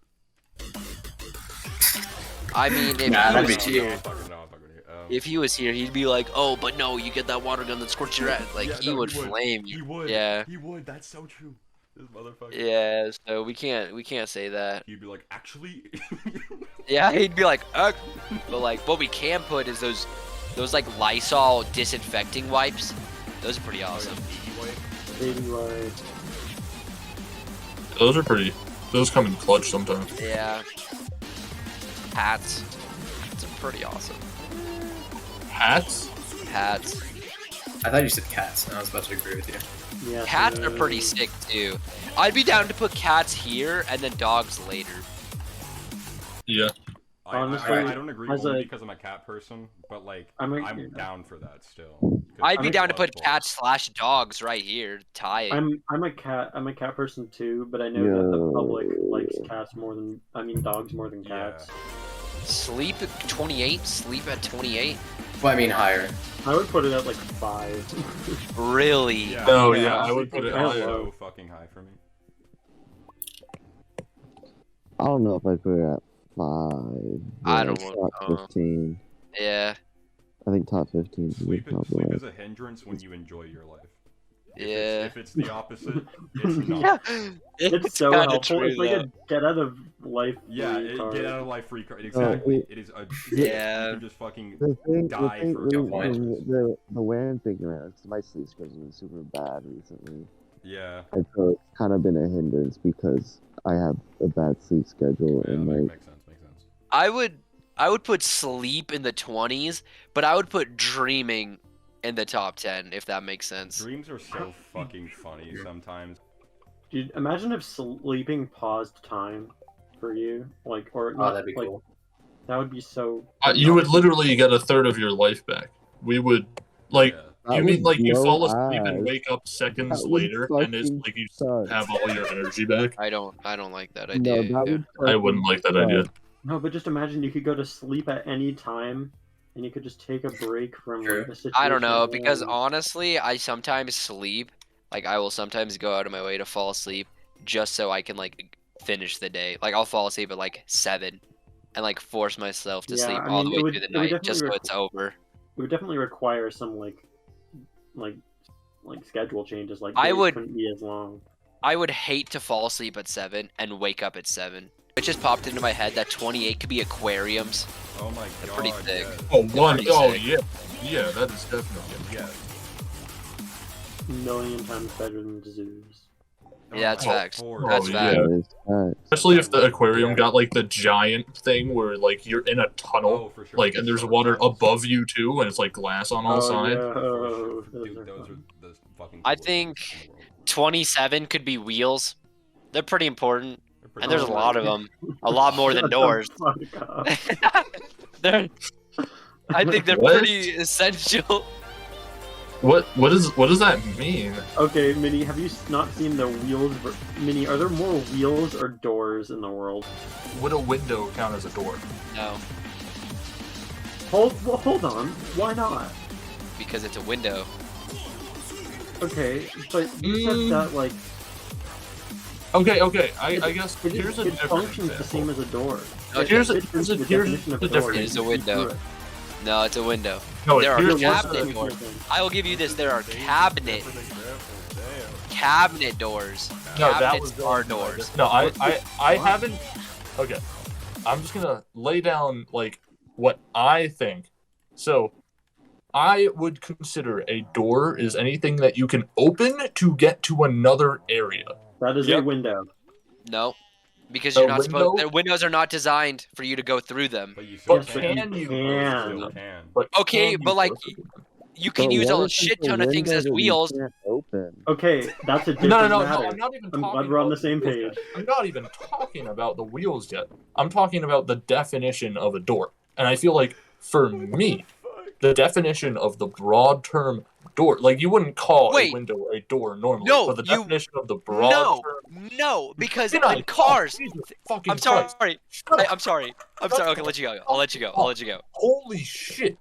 I mean, if Nah, he that'd was be here, No, I'm fucking with you. if he was here, he'd be like, "Oh, but no, you get that water gun that squirts your ass." Like Yeah, he no, would he would. flame He you. would. Yeah. He would. That's so true. This motherfucker. Yeah. So we can't say that. He'd be like, actually. Yeah, he'd be like, "Ugh." But like, what we can put is those like Lysol disinfecting wipes. Those are pretty awesome. Baby light. Those are pretty. Those come in clutch sometimes. Yeah. Hats. Hats are pretty awesome. Hats? Hats. I thought you said cats, and I was about to agree with you. Yeah. Cats are pretty sick too. I'd be down to put cats here and then dogs later. Yeah. Honestly, I don't agree as only a- because I'm a cat person, but like I'm I'm a- down for that still. 'Cause I'd be I'm- down to put Blood cats / dogs right here. Tie it. I'm a cat person too, but I know that the public Yo. likes cats more than dogs more than Yeah. cats. Sleep at 28. Sleep at 28. Well, I mean higher. I would put it at like 5. Really? Yeah, No, yeah, yeah, I would put it I higher. love- So fucking high for me. I don't know if I'd put it at 5. I Yeah, don't top know. 15. Yeah. I think top 15 is a Sleep, good sleep compliment. is a hindrance when you enjoy your life. If Yeah. If it's the opposite, it's not. It's so kinda helpful. true, It's like though. a get out of life. Yeah, free card. get out of life free card. Exactly. It is a. Yeah. You can just fucking. The die thing, for the, a couple hours. the way I'm thinking about it, 'cause my sleep schedule's been super bad recently. Yeah. And so it's kind of been a hindrance because I have a bad sleep schedule Yeah, and like makes sense. Makes sense. I would put sleep in the 20s, but I would put dreaming in the top 10, if that makes sense. Dreams are so fucking funny sometimes. Dude, imagine if sleeping paused time for you, like, or Oh, not, that'd be like, cool. that would be so. You would literally get a third of your life back. We would like. Yeah. That You mean would like you blow fall asleep and eyes. wake up seconds That would later, and it's fucking like you suck. have all your energy back? I don't like that No, idea. that would. I wouldn't like that fucking idea. suck. No, but just imagine you could go to sleep at any time, and you could just take a break from True. like, the situation. I don't know, because and- honestly, I sometimes sleep. Like, I will sometimes go out of my way to fall asleep just so I can, like, finish the day. Like, I'll fall asleep at, like, 7 and, like, force myself to Yeah, sleep I all mean, the it way would- through the it would night just so definitely it's over. it would definitely require some like schedule changes. Like I days would- couldn't be as long. I would hate to fall asleep at 7 and wake up at 7. It just popped into my head that 28 could be aquariums. Oh my They're god. pretty thick. yes. Oh, one. pretty Oh, sick. yeah. Yeah, that is definitely. Yes. A million times better than zoos. Yeah, that's Oh, facts. Ford. That's Oh, fact. yeah. That is facts. Especially if the aquarium got like the giant thing where like you're in a tunnel, Oh, for sure. like and there's Shark water tunnels. above you too, and it's like glass on all Oh, sides. yeah. For sure. Oh, those Dude, are those fun. are the fucking I coolest think things in the world. 27 could be wheels. They're pretty important, They're pretty and there's a cool. lot of them. A lot more than Shut the doors. fuck up. They're, I think they're What? pretty essential. What does that mean? Okay, Minnie, have you not seen the wheels? Minnie, are there more wheels or doors in the world? Would a window count as a door? No, Hold on. Why not? because it's a window. Okay, but you Mm. said that like Okay. I guess it, here's a it different functions the example. same as a door. Okay. Here's a- It fits here's a- the here's definition of the a door. difference. You It's a can see window. through it. No, it's a window. No, There are here's cabinet what's doors. Different thing. I will give you this. There are cabinet doors. No, that Cabinets was are doors. No, I haven't. Okay, I'm just gonna lay down like what I think. So, I would consider a door is anything that you can open to get to another area. That is Yep. a window. No, because A you're not supposed. window? Their windows are not designed for you to go through them. But you But still Yes, but can you? can. still can. But Okay, can but, you like, force it? You can But use what a if it's shit ton of things window as that you wheels. can't open? Okay, that's a different No, matter. I'm not even I'm talking glad we're on about the same wheels page. yet. I'm not even talking about the wheels yet. I'm talking about the definition of a door. And I feel like, for me, the definition of the broad term door, like you wouldn't call Wait. a window a door normally, No, but the you- definition of the broad No, term. no, because Can I in cars. talk? Jesus fucking I'm sorry. Christ. Shut up. I'm sorry. I'm sorry. Okay, let you go. I'll let you go. I'll let you go. Holy shit.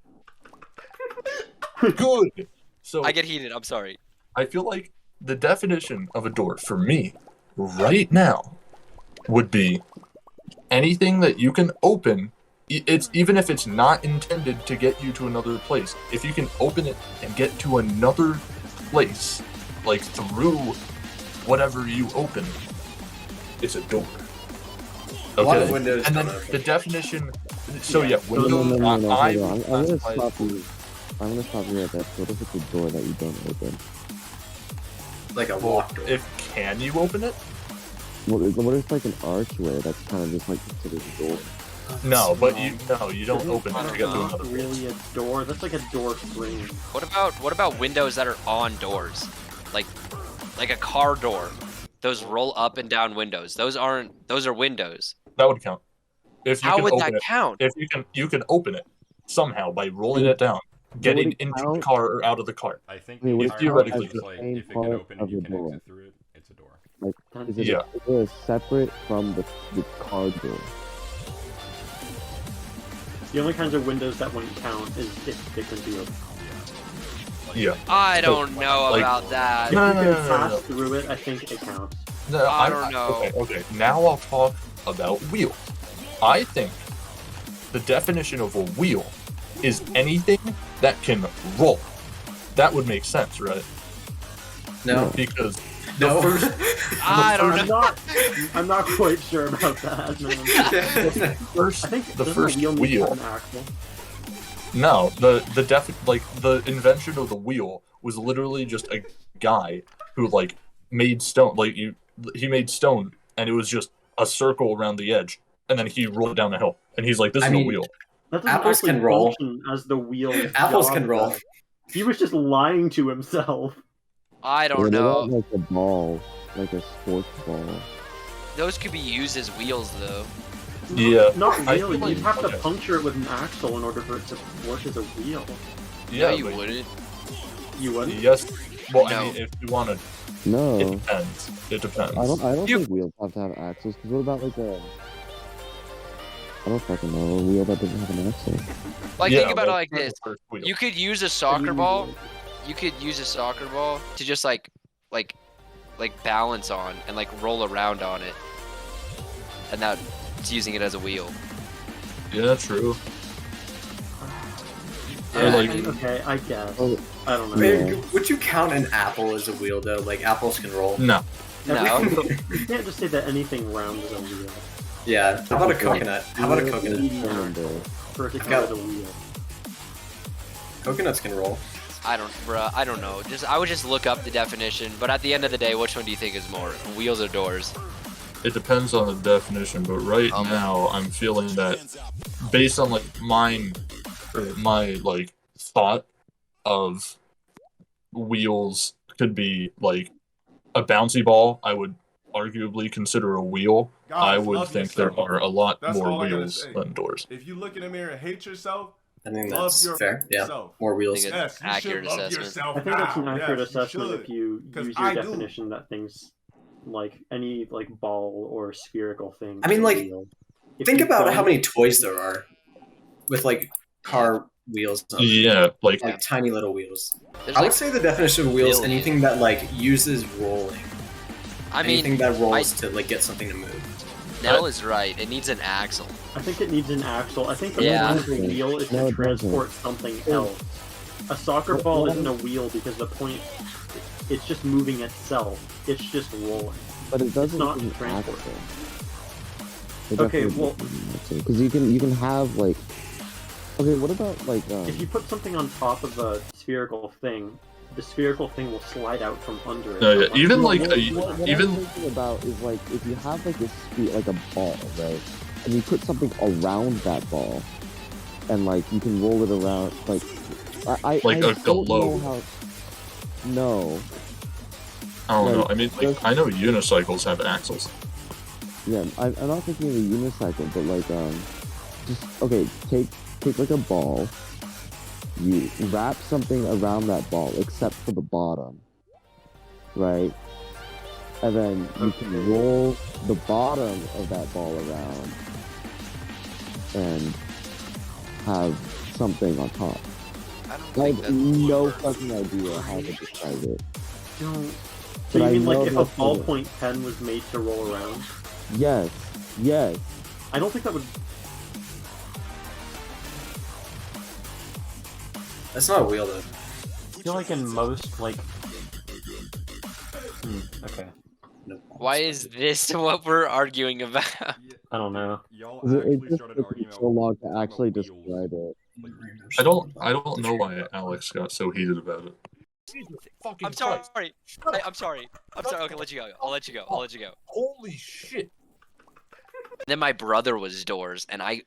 Good. So I get heated. I'm sorry. I feel like the definition of a door for me right now would be anything that you can open. It's even if it's not intended to get you to another place. If you can open it and get to another place, like through whatever you open, it's a door. A lot of Okay. windows And then don't open. the definition. So yeah, No, no, windows. no, no, no, I hold on. would I'm gonna classify stop as you. I'm gonna stop you right there. What if it's a door that you don't open? Like a Well, locked door. if can you open it? What if like an archway that's kind of just like considered a door? No, but you don't open it to get to Not another place. really a door. That's like a door frame. What about windows that are on doors, like a car door? Those roll up and down windows. Those are windows. That would count. If you How can would open that it, count? if you can open it somehow by rolling it down, getting it into the count? car or out of the car. I think I mean, would the it entire count is as like the if it can main open part and you of the can door? exit through it, it's a door. Is it, Yeah. is it separate from the car door? The only kinds of windows that wouldn't count is if they can be open. Yeah. I don't know like- about that. If No, you no, can no, no, pass no. through it, I think it counts. No, I don't know. Okay. Now I'll talk about wheels. I think the definition of a wheel is anything that can roll. That would make sense, right? No. Because No. I don't I'm know. not. I'm not quite sure about that. No. first, I think the doesn't first a wheel need wheel. an axle? No, the invention of the wheel was literally just a guy who like made stone, he made stone, and it was just a circle around the edge, and then he rolled down a hill, and he's like, "This is I mean, a wheel." That doesn't Apples actually can roll. function as the wheel. Apples can roll. He was just lying to himself. I Yeah, don't they know. got, like a ball, like a sports ball. Those could be used as wheels, though. Yeah. Not I really. feel like- You'd have to okay. puncture it with an axle in order for it to work as a wheel. Yeah, no, you but- wouldn't. You wouldn't? Yes. Well, No. I mean, if you want to, it No, depends. It depends. I don't You- think wheels have to have axles. Because what about like a? I don't fucking know a wheel that doesn't have an axle. Like, Yeah, think about it like that's this. the first wheel. You could use a soccer ball. You could use a soccer ball to just like balance on and like roll around on it, and that's using it as a wheel. Yeah, true. Yeah, like- Okay, I guess. Oh. I don't know. Yeah. Would you count an apple as a wheel though? Like apples can roll. No. No. You can't just say that anything round is a wheel. Yeah. How about a coconut? How about a coconut? For it to I've count got- as a wheel. Coconuts can roll. I don't know. I would just look up the definition. But at the end of the day, which one do you think is more, wheels or doors? It depends on the definition, but right now I'm feeling that based on like my like thought of wheels could be like a bouncy ball. I would arguably consider a wheel. I Guys, would love think there yourself. are a lot That's more all I gotta wheels say. than doors. If you look in the mirror and hate yourself, I think love that's your fair. Yeah. self. More wheels. Think Yes, you accurate should love assessment. yourself I think that's an now. accurate Yes, you assessment should. if you 'Cause use I your do. definition that things like any like ball or spherical thing. I mean, is a like, wheel. If Think you about don't- how many toys there are with like car wheels. On them. Yeah, like Like tiny little wheels. There's I like, would say the definition of wheels billions. anything that like uses rolling. I mean, Anything that rolls to like get something to move. Nell is right. It needs an axle. I think it needs an axle. I think the Yeah. point of a wheel is No, to it doesn't. transport something else. A soccer Well, ball well, isn't a wheel because the point it's just moving itself. It's just rolling. But it doesn't not need an transport. axle. Okay, well- because you can have like. Okay, what about like If you put something on top of a spherical thing, the spherical thing will slide out from under it. No, yeah, even What- like what, a, what even I'm thinking about is like if you have like like a ball, right, and you put something around that ball, and like you can roll it around, like Like I a don't know globe. how. No, I don't know. Like, I mean, like I know unicycles have axles. yeah, I'm not thinking of a unicycle, but like just okay, take like a ball, you wrap something around that ball except for the bottom, right? And then you can roll the bottom of that ball around and have something on top. I don't I think have that's no fucking idea how to describe it. Don't. So But you I mean know like if a that's what it- ballpoint pen was made to roll around? Yes, yes. I don't think that would. That's not a wheel though. I feel like in most like. Okay. Why is this what we're arguing about? I don't know. Y'all It actually just started took me arguing so long to about actually wheels. describe it. I don't know why Alex got so heated about it. I'm sorry. I'm sorry. Okay, let you go. I'll let you go. Holy shit! Then my brother was doors, and I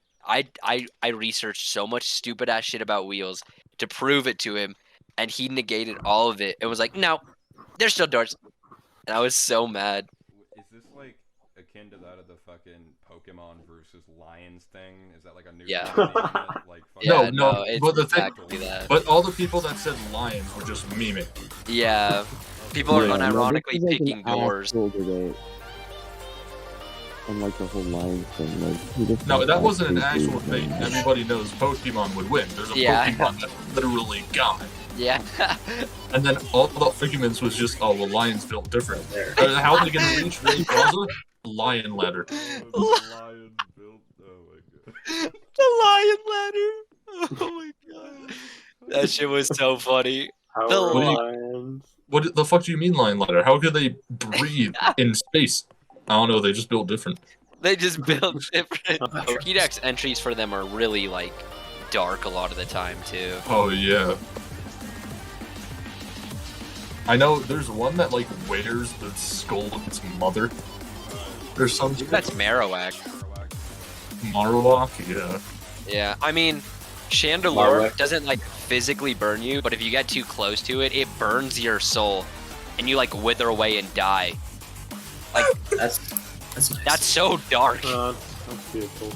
researched so much stupid ass shit about wheels to prove it to him, and he negated all of it. It was like, no, they're still doors, and I was so mad. Is this like akin to that of the fucking Pokemon versus Lions thing? Is that like a new Yeah. combination that, like, fucking- No, Yeah, no, it's but the thing- exactly that. But all the people that said lions were just memeing. Yeah, people are Yeah, no, unironically this is like an picking doors. actual debate. Unlike the whole lion thing, like who the No, fuck that wasn't an actually actual believes debate. in that? Everybody knows Pokemon would win. There's a Yeah. Pokemon that literally got. Yeah. And then all the arguments was just, oh, well, lions built different. There. How are they going to reach Ray Plaza? Lion ladder. Oh, the lion built. Oh my god. The lion ladder. Oh my god. That shit was so funny. Power The lines. What the fuck do you mean lion ladder? How could they breathe in space? I don't know. They just built different. They just built different. Pokédex entries for them are really like dark a lot of the time too. Oh yeah. I know there's one that like wears the skull of its mother. There's some I think that's Marowak. Marowak, yeah. Yeah, I mean, Chandelure Marowak. doesn't like physically burn you, but if you get too close to it, it burns your soul, and you like wither away and die. Like That's nice. that's so dark. That's beautiful.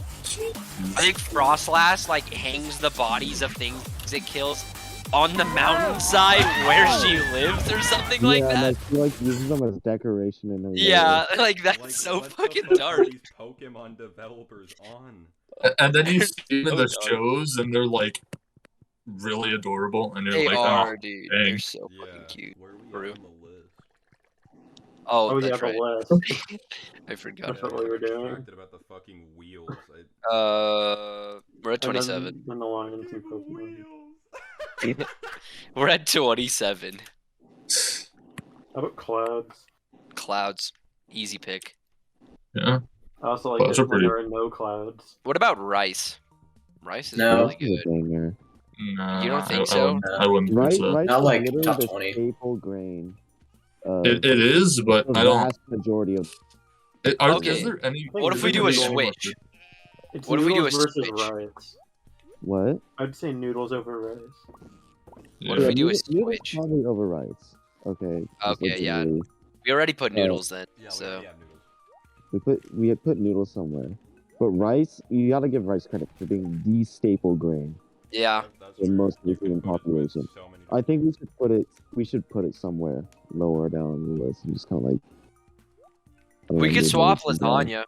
I think Frostlass like hangs the bodies of things it kills on the mountainside where she lives or something like yeah, that. and she like uses them as decoration in her. Yeah, like that's Like, so what the fucking fuck are dark. these Pokemon developers on? And then you see them in so the dark. shows, and they're like really adorable, and you're They like, are, oh, dude. dang. They're so Yeah. fucking cute. Where are we True. at on the list? Oh, Oh yeah, that's the right. list. I forgot. That's what we were doing. Distracted about the fucking wheels. We're at And 27. then the lions and Pokemon. We're at 27. How about clouds? Clouds, easy pick. Yeah. I also like Clouds it are when pretty. there are no clouds. What about rice? Rice is No. really good. Banger. Nah, You don't think I so? wouldn't Right, think so. right. Not like literally top the 20. staple grain. Of It is, but the I don't. vast majority of. Okay. Is there any? What if we do a switch? It's What if we do noodles a versus switch? rice. What? I'd say noodles over rice. What if we do a noodles switch? probably over rice. Okay. just Okay, yeah. legitimately. We already put noodles then, Yeah, so we have noodles. We had put noodles somewhere, but rice. You gotta give rice credit for being the staple grain. yeah. That's In true. most You European can put it with population. so many I think we different should put it. We should put it somewhere lower down the list. And just kind of like. I don't We know, could mid swap 90s down. lasagna.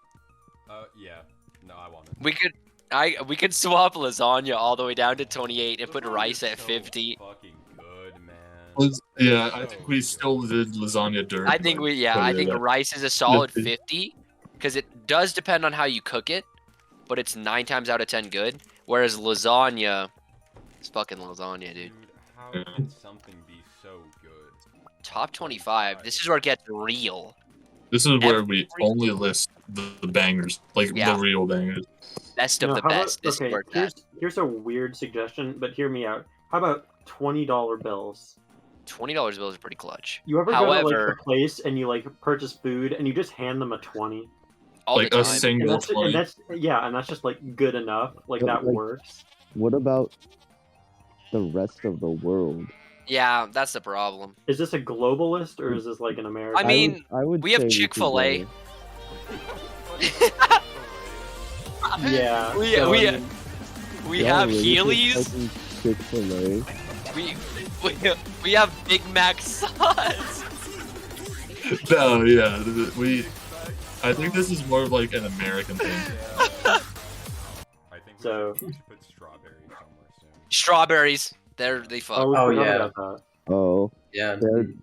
Yeah. No, I want it. We could swap lasagna all the way down to 28 and put rice at So 50. Fucking good, man. Yeah, I think we still did lasagna dirt. I think but- I think yeah. rice is a solid 50. 50 because it does depend on how you cook it, but it's 9 times out of 10 good. Whereas lasagna, it's fucking lasagna, dude. How Yeah. can something be so good? Top 25. This is where it gets real. This is where we Every- only list the bangers, like Yeah. the real bangers. Best of No, the how about- best. This is okay, where it's at. here's a weird suggestion, but hear me out. How about $20 bills? $20 bills are pretty clutch. You ever go to like However- the place and you like purchase food and you just hand them a 20? All Like the a time. And single that's, 20. and that's yeah, and that's just like good enough. Like But, that like, works. What about the rest of the world? Yeah, that's the problem. Is this a global list or is this like an American? I mean, I would we have say should Chick-fil-A. go- yeah. we so, we I mean, we Yeah, have really, Heelys. fucking Chick-fil-A. We have Big Mac sauce. No, yeah, I think this is more of like an American thing. I think So- we should put strawberries somewhere soon. Strawberries. They fuck. we Oh, forgot yeah. about that. Oh, Yeah.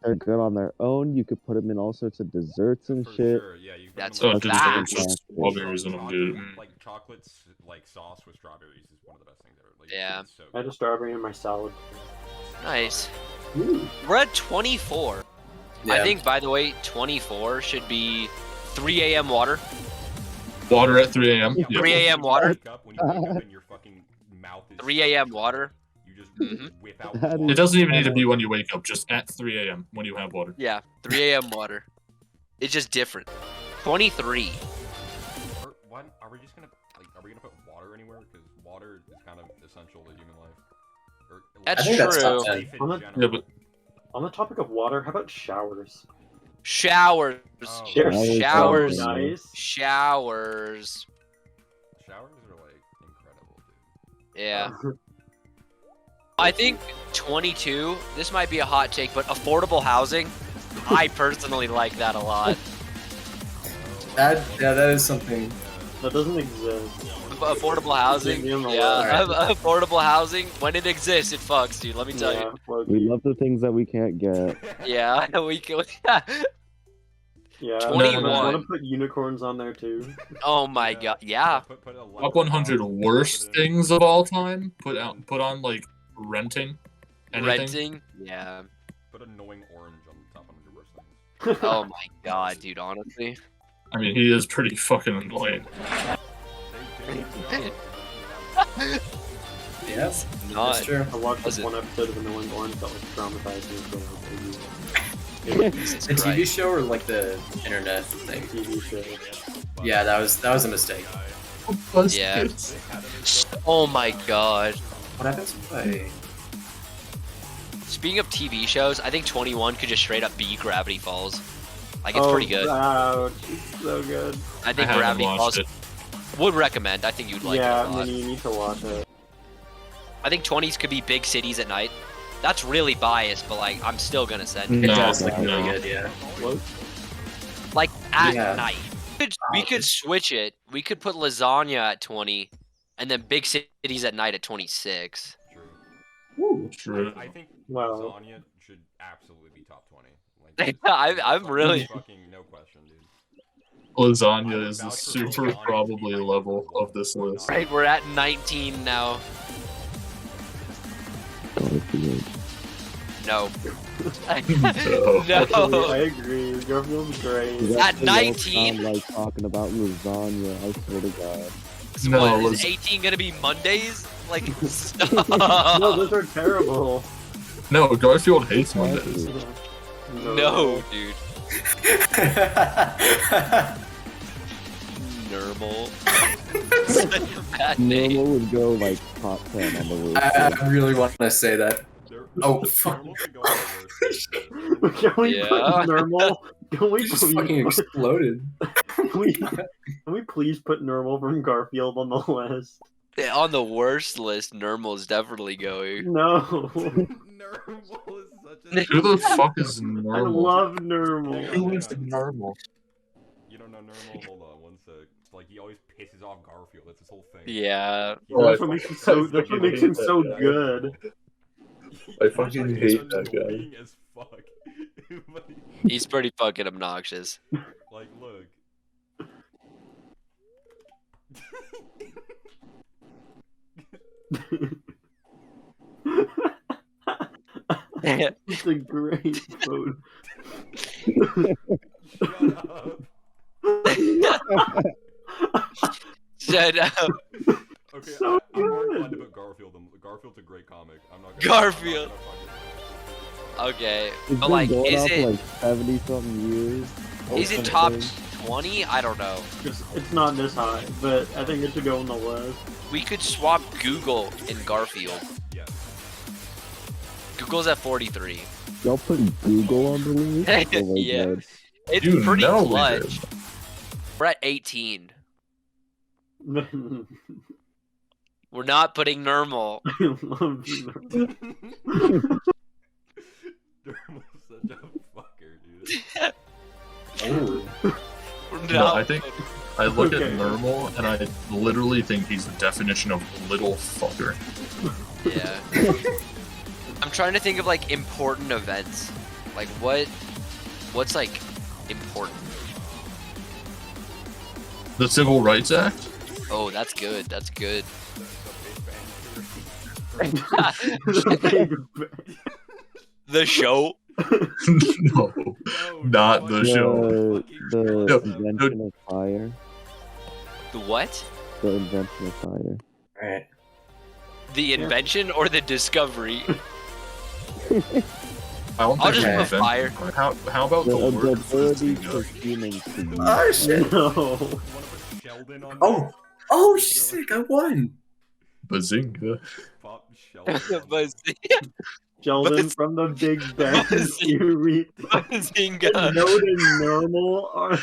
they're good on their own. You could put them in all sorts of desserts and For shit. sure, yeah. You That's So a it's fact. just strawberries in them, dude. Like chocolates, like sauce with strawberries is one of the best things ever. Like, Yeah. it's so I had good. a strawberry in my salad. Nice. Ooh. We're at 24. I Yeah. think, by the way, 24 should be 3 a.m. water. Water at 3 a.m. Yeah, Yeah. 3 a.m. water. When you wake up and your fucking mouth is 3 a.m. water. You just Mhm. whip out That water. It doesn't even need to be when you wake up, just at 3 a.m. when you have water. Yeah, 3 a.m. water. It's just different. 23. Or, why, are we just gonna are we gonna put water anywhere? Because water is kind of essential to human life. Or, That's I think that's top true. 10. life in On the- general. Yeah, but On the topic of water, how about showers? Showers. Oh, They're Showers. so nice. Showers. showers are like incredible, dude. Yeah. I think 22, this might be a hot take, but affordable housing, I personally like that a lot. That is something. That doesn't exist. Affordable housing, Give me a yeah, lot. affordable housing, when it exists, it fucks, dude, let me tell Yeah, low-key. We love the things that we can't get. you. Yeah, we can. Yeah. 21. Want to put unicorns on there too? Oh my god, yeah. Put a top 100 worst things of all time. Put on like renting. Anything. Renting, yeah. Put annoying orange on the top 100 worst things. Oh my god, dude, honestly. I mean, he is pretty fucking annoying. Yes, Not. that's true. I watched Was this it? one episode of Annoying Orange that like traumatized me for like a year. Jesus The TV Christ. show or like the internet thing? TV show. Yeah, that was a mistake. Yeah. Oh my god. What happens if I? Speaking of TV shows, I think 21 could just straight up be Gravity Falls. Like, it's pretty good. Ouch. It's so good. I think I haven't Gravity watched Falls it. would recommend. I think you'd like it Yeah, a lot. then you need to watch it. I think 20s could be big cities at night. That's really biased, but like I'm still gonna send It it. No, does look no. really good, yeah. What? Like at Yeah. night. We could switch it. We could put lasagna at 20, and then big cities at night at 26. True. Woo. True. I think Wow. lasagna should absolutely be top 20. Like, I'm really. fucking no question, dude. Lasagna is the super probably level of this list. Right, we're at 19 now. Garfield. No. No. No. I agree. Garfield's great. You At guys 19? sound like talking about lasagna. I swear to God. So No, what, is las- 18 gonna be Mondays? Like, stop. No, those are terrible. No, Garfield hates Mondays. No, dude. Normal. Such a bad name. Normal would go like top 10 on the list. I really want to say that. Oh, fuck. Normal should go on the worst. Can we Yeah. put normal? Can we It just fucking please? Put, exploded. can we please put normal from Garfield on the list? Yeah, on the worst list, Normal's definitely going. No. Normal is such a. Who the fuck is I normal? love normal. Who is normal? You don't know normal? Hold on one sec. Like he always pisses off Garfield. That's his whole thing. Yeah. That's what makes him so. That's what makes him so good. I fucking hate that guy. Annoying as fuck. But He's pretty fucking obnoxious. like, look. It's a great quote. Shut up. Shut up. Okay, So I'm more good. inclined to put Garfield. Garfield's a great comic. I'm not gonna. Garfield. I'm not gonna Okay. It's But been like, going is on for it like 70 something years. is it Or top something. 20? I don't know. It's not this high, but I think it should go on the list. We could swap Google and Garfield. Yeah. Google's at 43. Y'all put Google on the list? Oh my Yeah. God. It's You pretty know we clutch. We're at 18. We're not putting normal. I love normal. Dermal's such a fucker, dude. We're No, not I think putting- I look Okay. at normal and I literally think he's the definition of little fucker. Yeah. I'm trying to think of like important events. Like what's like important? The Civil Rights Act? Oh, that's good. That's good. The Big Bang. The show. No, not the show. The No, invention of fire. The what? The invention of fire. Alright. The invention or the discovery? I don't I'll think just we put invented fire. it. How about the, The word ability for Bazinga? humans to use. Oh shit! No. You wanna put Sheldon on Oh, there? oh sick! I won. Bazinga. Pop Sheldon. Bazinga. Sheldon Buzz- from the Big Bang Buzz- Theory. Bazinga. Noted normal art.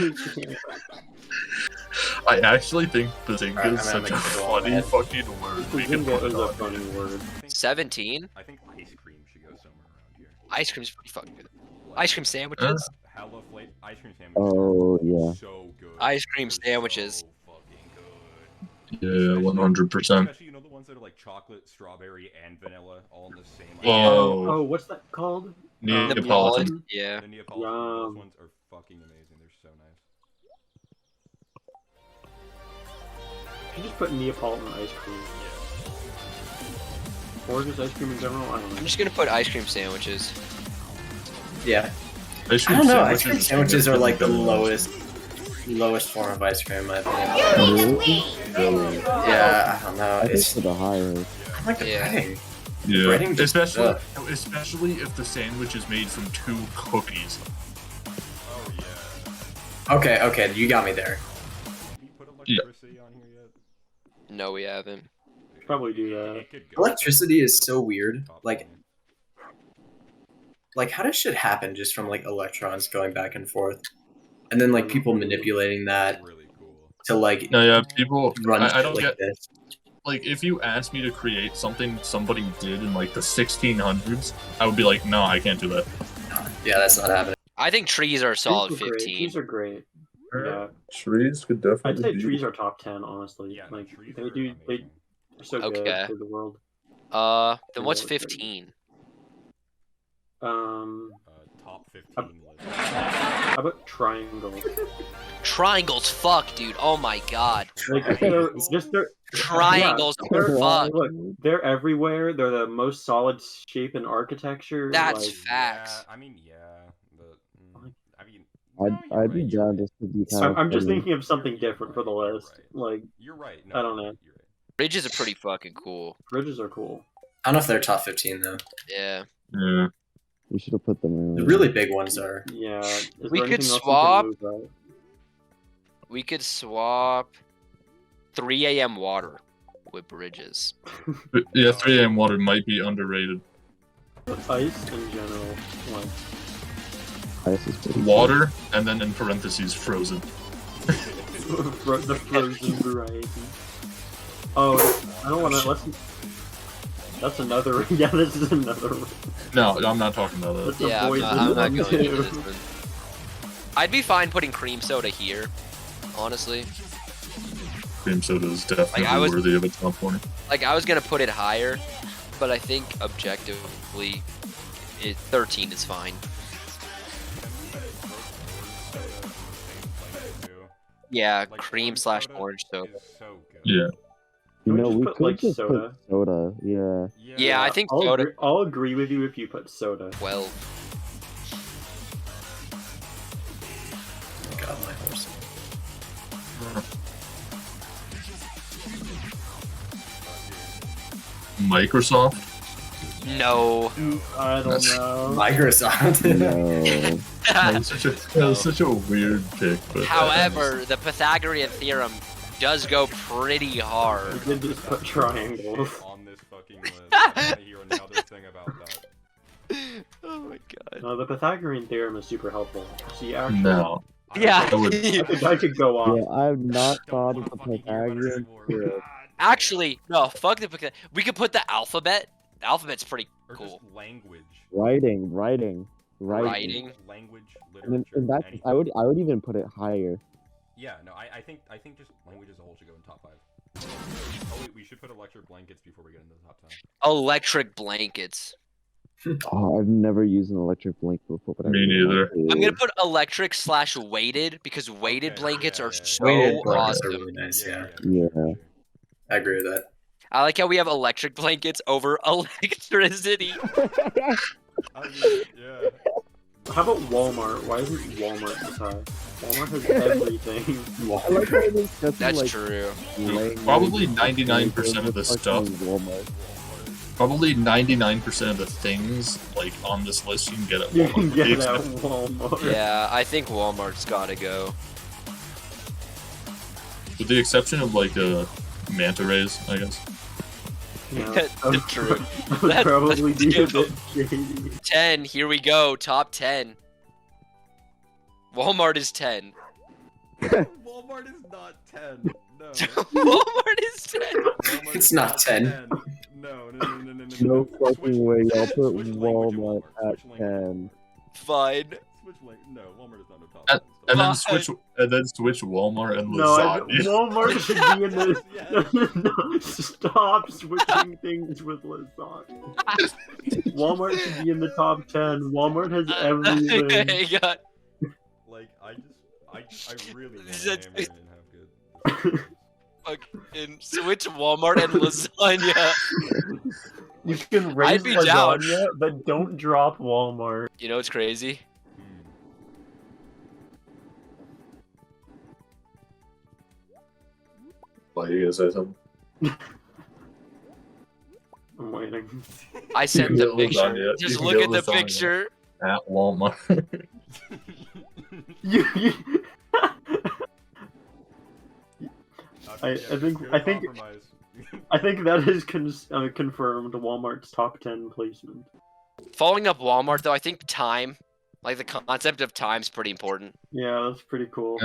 I actually think Bazinga Alright, is I'm such gonna a make it go on funny ahead. fucking word. We can Bazinga put is it a on. funny word. 17. I think ice cream should go somewhere around here. Ice cream's pretty fucking good. Ice cream sandwiches. Hella flavor ice cream sandwiches. Oh, yeah. So good. Ice cream They're sandwiches. So fucking good. Yeah, 100%. Especially, you know the ones that are like chocolate, strawberry, and vanilla, all in the same. Yeah. Oh, what's that called? Neapolitan. Neapolitan. Yeah. The Neapolitan, those Yum. ones are fucking amazing. They're so nice. You just put Neapolitan ice cream. Yeah. Or just ice cream in general? I don't know. I'm just gonna put ice cream sandwiches. Yeah. Ice I don't know. Ice cream is sandwiches are like the significantly lowest form of ice cream, in my opinion. Really? Yeah, I don't know. I think It's for the highest. I like the Yeah. breading. Yeah, Breading just- especially if the sandwich is made from 2 cookies. Oh yeah. Okay, you got me there. Have you put Yeah. electricity on here yet? No, we haven't. Probably do that. It could go Electricity is so weird. top Like, 20. like how does shit happen just from like electrons going back and forth, and then like people manipulating that Really cool. to like No, yeah, people. run I shit don't like get. this. Like, if you asked me to create something somebody did in like the 1600s, I would be like, no, I can't do that. Yeah, that's not happening. I think trees are a solid Trees are great. 15. Trees are great. Yeah, Trees could I'd definitely say be. trees are top 10. Honestly, Yeah, like trees they are do. amazing. They're so Okay. good for the world. Then what's Yeah, okay. 15? Top 15 list. How about triangle? Triangles, fuck, dude. Oh my god. Like they're just they're Triangles, they're- fuck. Look, they're everywhere. They're the most solid shape in architecture. That's like, facts. Yeah, I mean, yeah, but I mean, I'd be you're down right. just to be kind of I'm just funny. thinking of something You're different for right, the you're list. right. Like You're right. I don't know. You're right. Bridges are pretty fucking cool. Bridges are cool. I don't know if they're top 15 though. Yeah. Yeah. We should have put them in. The really big ones are. Yeah. Is We there could anything else swap- you can move out? We could swap 3 a.m. water with bridges. But, yeah, 3 a.m. water might be underrated. Ice in general. Like Ice is pretty Water, and then in parentheses, frozen. the frozen variety. Oh, I don't want to. Let's. That's another. Yeah, this is another. No, I'm not talking about that. Let's Yeah, avoid I'm not this going one, into too. this one. I'd be fine putting cream soda here, honestly. Cream soda is definitely Like, I was- worthy of a top 20. Like, I was gonna put it higher, but I think objectively, 13 is fine. Yeah, Like, cream orange slash soda orange soda. is so good. Yeah. You Can we know, just we put, could like, just soda? put soda. Yeah. Yeah, I think I'll soda agree, I'll agree with you if you put soda. 12. God, my horse. Microsoft? No. I don't That's- know. Microsoft. No. That was such a weird pick. But However, the Pythagorean theorem does go pretty hard. We did just put triangles. On this fucking list. I want to hear another thing about that. Oh my god. No, the Pythagorean theorem is super helpful. See, actually, No. Yeah. I would- I could go off. Yeah, I've not Don't thought wanna of the fucking hear about it Pythagorean anymore. theorem. God. Actually, no, fuck the Pythagorean. We could put the alphabet. The alphabet's pretty Or cool. just language. Writing. Writing. Language, And in literature. that, anything. I would even put it higher. Yeah, no, I think just language as a whole should go in top 5. Oh wait, we should put electric blankets before we get into the top 10. Electric blankets. Oh, I've never used an electric blanket before, but I Me really neither. want to. I'm gonna put electric slash weighted because weighted Okay, blankets yeah, are yeah, yeah. so Weighted blankets are awesome. really nice. Yeah, Yeah. for sure. I agree with that. I like how we have electric blankets over electricity. I mean, yeah. How about Walmart? Why isn't Walmart this high? Walmart has everything. I like how they set That's like true. language, Probably like, 99% of the fucking stuff. Walmart. Probably 99% of the things like on this list you can get at You Walmart. can with the get at exception- Walmart. Yeah, I think Walmart's gotta go. With the exception of like manta rays, I guess. Yeah. That's true. That would That's probably be a true. bit shady. 10, here we go, top 10. Walmart is 10. Walmart is not 10. No. Walmart is 10. Walmart It's is not 10. No. No Switch- fucking way, y'all put switch language to Walmart at Switch language. 10. Fine. Switch no, Walmart is not a top. And- 10 And then Fine. switch Walmart and No, lasagna. Walmart should be in the. Yes. No, stop switching things with lasagna. Walmart should be in the top 10. Walmart has everything. Okay, got Like I really want That's- to hammer and have good. fucking switch Walmart and lasagna. You can raise be down. lasagna, but don't drop Walmart. You know what's crazy? Why you guys say something? I'm waiting. I sent the Yeah, picture. lasagna. You Just can look get at the lasagna. picture. At Walmart. You. I think that is confirmed Walmart's top 10 placement. Following up Walmart though, I think time, like the concept of time's pretty important. Yeah, that's pretty cool.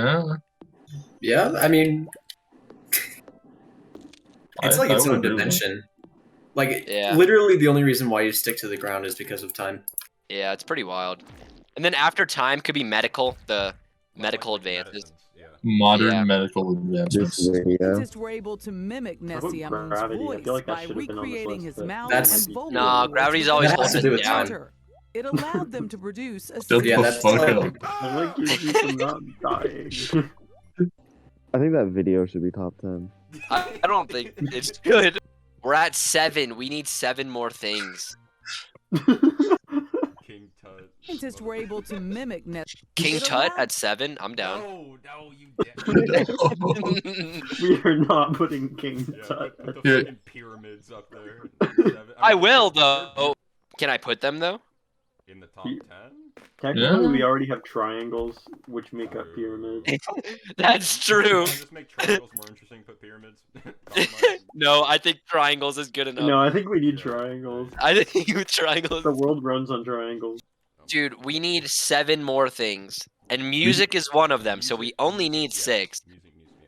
Yeah, I mean, it's like I its would own agree with that. dimension. Like, Yeah. literally, the only reason why you stick to the ground is because of time. Yeah, it's pretty wild. And then after time could be medical, the medical advances. medicines, Yeah. Modern Yeah. medical This advancements. video. Scientists were able to mimic How about Nessiamon's gravity? I voice feel like that by should have been on this recreating list, his but mouth that's- and vocal Nah, cords gravity's with always the That has to do with down. time. It allowed them to produce a Shut Yeah, the that's fuck like- up. I like you from not dying. I think that video should be top 10. I don't think it's good. We're at 7. We need 7 more things. King Tut. Scientists were able to mimic Ness. King It Tut allowed- at 7. I'm down. No, you did. We are not putting King Yeah, Tut. put the Yeah. fucking pyramids up there. I will though. Can I put them though? In the top 10? Technically, Yeah. we already have triangles, which make up pyramids. That's true. Can I just make triangles more interesting? Put pyramids. No, I think triangles is good enough. No, I think we need triangles. I think with triangles. The world runs on triangles. Dude, we need 7 more things. And music is one of them, so we only need 6.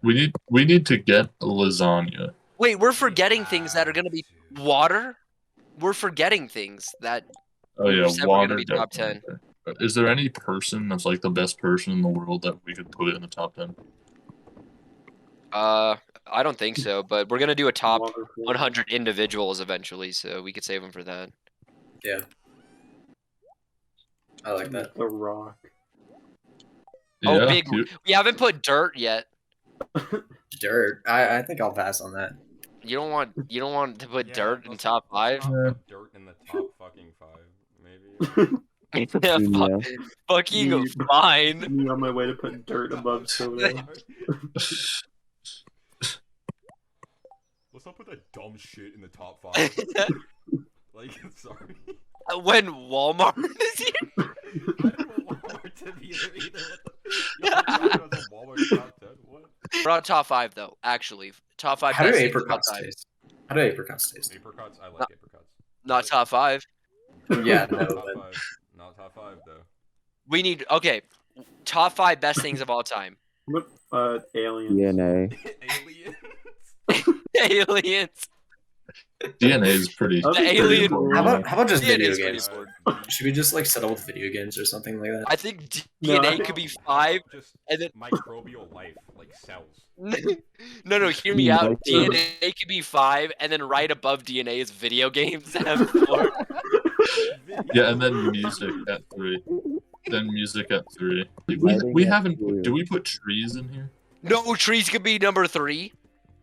We need to get lasagna. Wait, we're forgetting things that are gonna be water? We're forgetting things that Oh yeah, said we're gonna water. be top definitely. Is there any person that's like the best person in the world that we could put in the top 10? I don't think so, but we're gonna do a top Waterfall. 100 individuals eventually, so we could save them for that. Yeah. I like that. The Rock. Oh, Yeah, big. you- We haven't put dirt yet. Dirt. I think I'll pass on that. You don't want to put dirt in top 5. Dirt in the top fucking 5, maybe. Yeah, Yeah. fucking You- fine. Me on my way to put dirt above soda. Let's not put that dumb shit in the top 5. Like, sorry. When Walmart is here. I didn't want Walmart to be there either. What the? Walmart top 10? What? We're on top 5 though. Actually, top 5. How do best things apricots about time. taste? How do apricots taste? Apricots? I like Not- apricots. Not top 5. Yeah, no, Not top but 5. Not top 5, though. We need top 5 best things of all time. What? Aliens. DNA. Aliens? Aliens. DNA is pretty. That's The pretty alien- cool. how about just DNA video is pretty games? important. Should we just like settle with video games or something like that? I think No, I DNA think- could be 5, Just and then microbial life, like cells. no, hear me out. Like- DNA could be 5, and then right above DNA is video games at 4. Yeah, and then music at 3. Then music at 3. I We think we that's haven't. true. Do we put trees in here? No, trees could be number 3.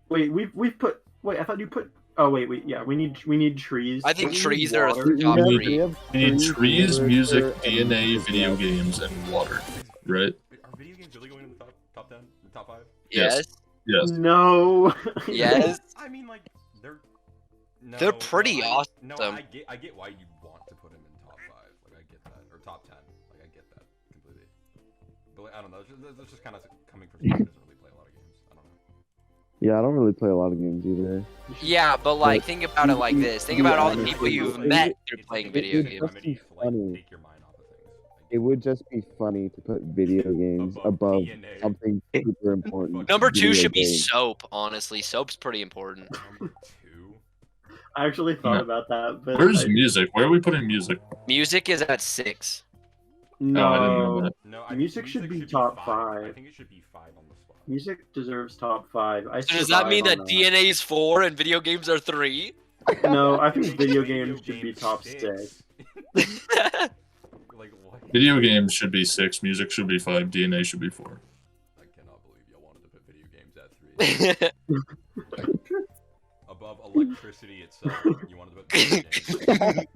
Wait, we've put. Wait, I thought you put. Oh wait. Yeah, we need trees. I think We need trees are water. top We 3. have We need trees, music, literature, and DNA, music. video games, and water. Right? Wait, are video games really going in the top 10? The top 5? Yes. Yes. No. Yes. I mean, like, they're. No, They're pretty no, No, awesome. I get why you want to put them in top 5. Like, I get that. Or top 10. Like, I get that completely. But, like, I don't know. That's just kind of coming from someone who doesn't really play a lot of games. I don't know. Yeah, I don't really play a lot of games either. Yeah, but like, think about it like this. Think about all the people you've met through It's playing like video a games. remedy to, like, funny. take your mind off of things. Like, It would just be funny to put video games above DNA. something super important. Number 2 video should be games. soap, honestly. Soap's pretty important. Number 2? I actually thought No. about that, but Where's I- music? Where are we putting music? Music is at 6. Oh, I didn't know no. that. No, Music should be top 5. I think it should be 5 on the spot. Music deserves top 5. I So does that mean survive that on DNA is 4 and video games are 3? No, I think video games should be top 6. Like, what? Video games should be 6. Music should be 5. DNA should be 4. I cannot believe y'all wanted to put video games at 3. Above electricity itself, you wanted to put video games.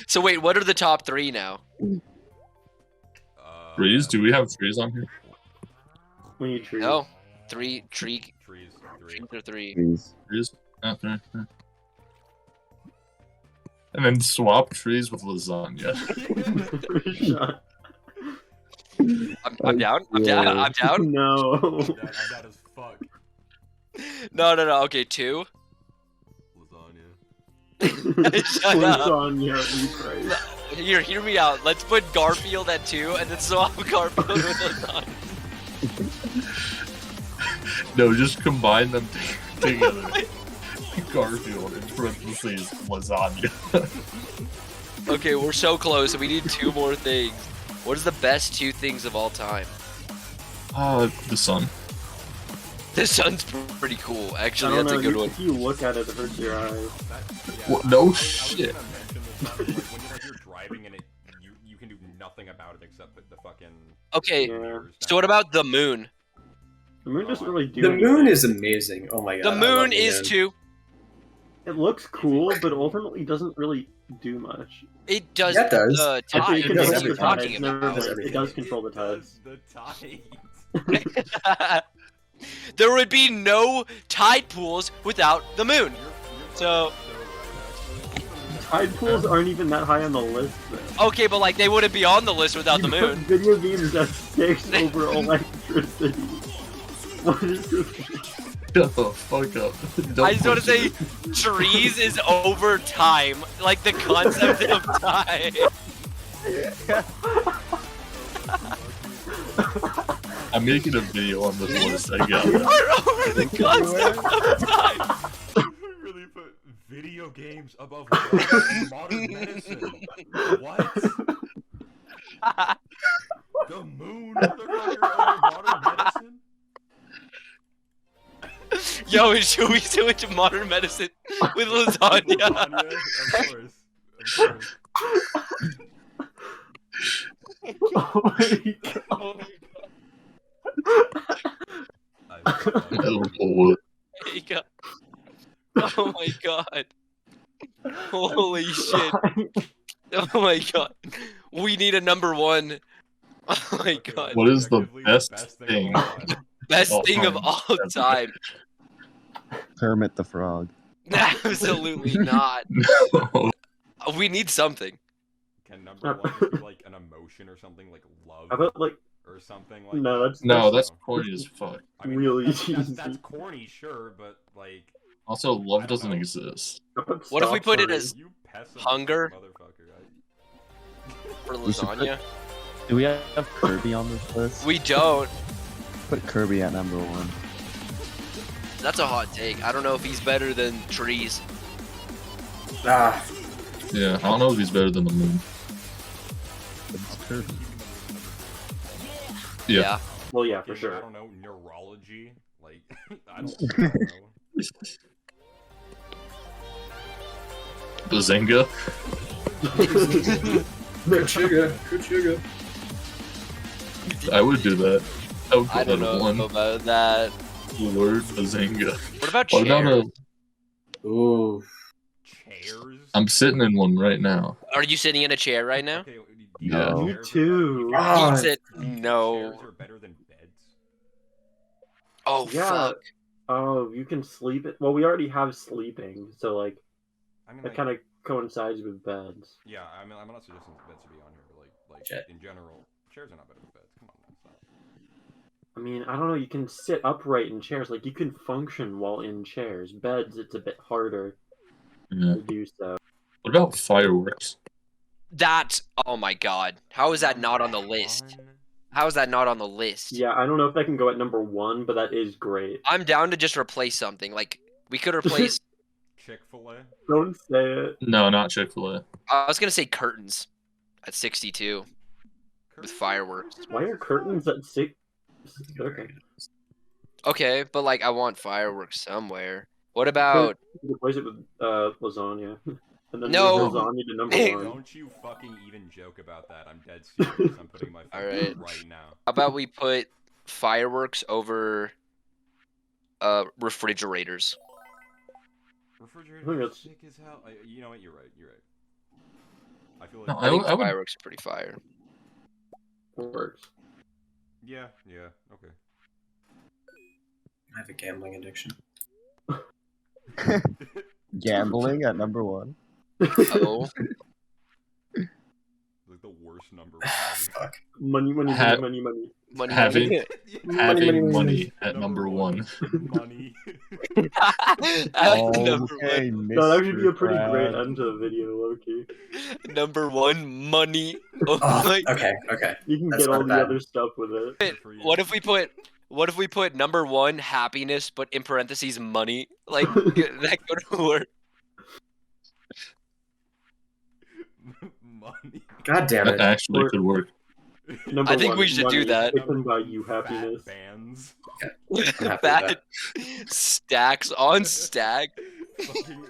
So wait, what are the top 3 now? Trees? Do we have trees on here? We need trees. No, 3 trees Trees, 3. are 3. Trees. Trees? Oh, 3. And then swap trees with lasagna. Shut- I'm down. I'm down. I'm down. No. I'm that as fuck. No. Okay, 2. Lasagna. Shut up. Lasagna, you Christ. Here, hear me out. Let's put Garfield at 2 and then swap Garfield with lasagna. No, just combine them together. Garfield in parentheses lasagna. Okay, we're so close. We need 2 more things. What is the best 2 things of all time? The sun. The sun's pretty cool. I Actually, don't that's know. a good one. If you look at it, it hurts your eyes. What? No shit. I was gonna mention this, when you're driving and you can do nothing about it except put the fucking Okay, Yeah. so what about the moon? The moon doesn't really do The anything. moon is amazing. Oh my god. The I love moon the is moon. 2. It looks cool, but ultimately doesn't really do much. It does Yeah, it does. the It tide. it controls does the You're everything. tides. talking Never about. does mind. It everything. does control the tides. The tides. There would be no tide pools without the moon. So, Tide pools aren't even that high on the list, though. okay, but like they wouldn't be on the list without the You put moon. video games at 6 over electricity. What is this? Shut the fuck up. Don't I just want to push say, it. trees is over time. Like the concept of time. I'm making a video on this list. I got We're it. over the concept of time. Really put video games above modern medicine. What? The moon, motherfucker, over modern medicine? Yo, should we switch to modern medicine with lasagna? Lasagna? Of course. Oh my god. I don't know what. There you go. Oh my god. Holy shit. Oh my god. We need a number 1. Oh my god. What is the Objectively, best thing thing? of all time. Best all thing of time. all time. Kermit the Frog. Absolutely not. No. We need something. Can number 1 just be like an emotion or something, like love How about, like, or something like no, that? that's No, that's corny as fuck. I mean, really that's easy. corny, sure, but like, Also, I love don't doesn't know. exist. What if we put it as you pessimist Hunger? motherfucker. for We should put- lasagna? Do we have Kirby on this list? We don't. Put Kirby at number 1. That's a hot take. I don't know if he's better than trees. Ah, Yeah, I don't know if he's better than the moon. But it's Kirby. Yeah. Well, yeah, for I sure. don't know, neurology? Like, I don't know. Bazinga. good sugar, good sugar. I would do that. I would I put don't that at know 1. about that. Word Bazinga. What about What about chairs? Ooh. Chairs? I'm sitting in one right now. Are you sitting in a chair right now? Okay, do Yeah. think Me chairs are too. better- Ah, He said do you think no. Chairs are better than beds? Oh Yeah. fuck. Oh, you can sleep it. Well, we already have sleeping, so like I mean, that like, kind of coincides with beds. yeah, I mean, I'm not suggesting beds should be on here, but like Shit. in general, chairs are not better than beds. Come on, that's not. I mean, I don't know. You can sit upright in chairs. Like you can function while in chairs. Beds, it's a bit harder Yeah. to do so. What about fireworks? That's oh my god. How is that not on the list? One? How is that not on the list? Yeah, I don't know if that can go at number 1, but that is great. I'm down to just replace something. Like we could replace Chick-fil-A? Don't say it. No, not Chick-fil-A. I was gonna say curtains at 62 with fireworks. Why are curtains at 6? Okay. Okay, but like I want fireworks somewhere. What about Replace it with lasagna. And then No. move lasagna to number 1. Don't you fucking even joke about that. I'm dead serious. I'm putting my phone Alright. right now. how about we put fireworks over refrigerators? Refrigerator I think that's- sick as hell. You know what? You're right. You're right. I feel like No, I think I would. fireworks are pretty fire. Works. yeah, okay. I have a gambling addiction. Gambling at number 1. Oh, Like the worst number. One ever. Fuck. Money, money, Ha- money, money, Money. Having money, money at number one. Money. Number Okay, one. That'd actually be a Mr. pretty great Krabs. end to the video, low-key. Number one, money. Oh Oh, my okay. You can That's get not all the bad. other stuff with it. Wait, what if we put number one happiness, but in parentheses money? Like that could work. Money. God damn That it. actually Or- could work. Number I think we one, should money, do that. Taken by you, Fat happiness. bands. I'm happy with Fat stacks on stack. Fucking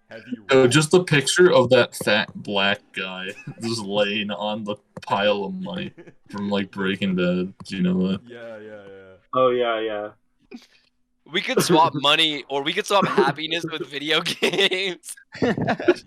heavy Oh, rock. just the picture of that fat black guy just laying on the pile of money from like Breaking Bad. Do you know that? Yeah. Oh yeah. We could swap money, or we could swap happiness with video games.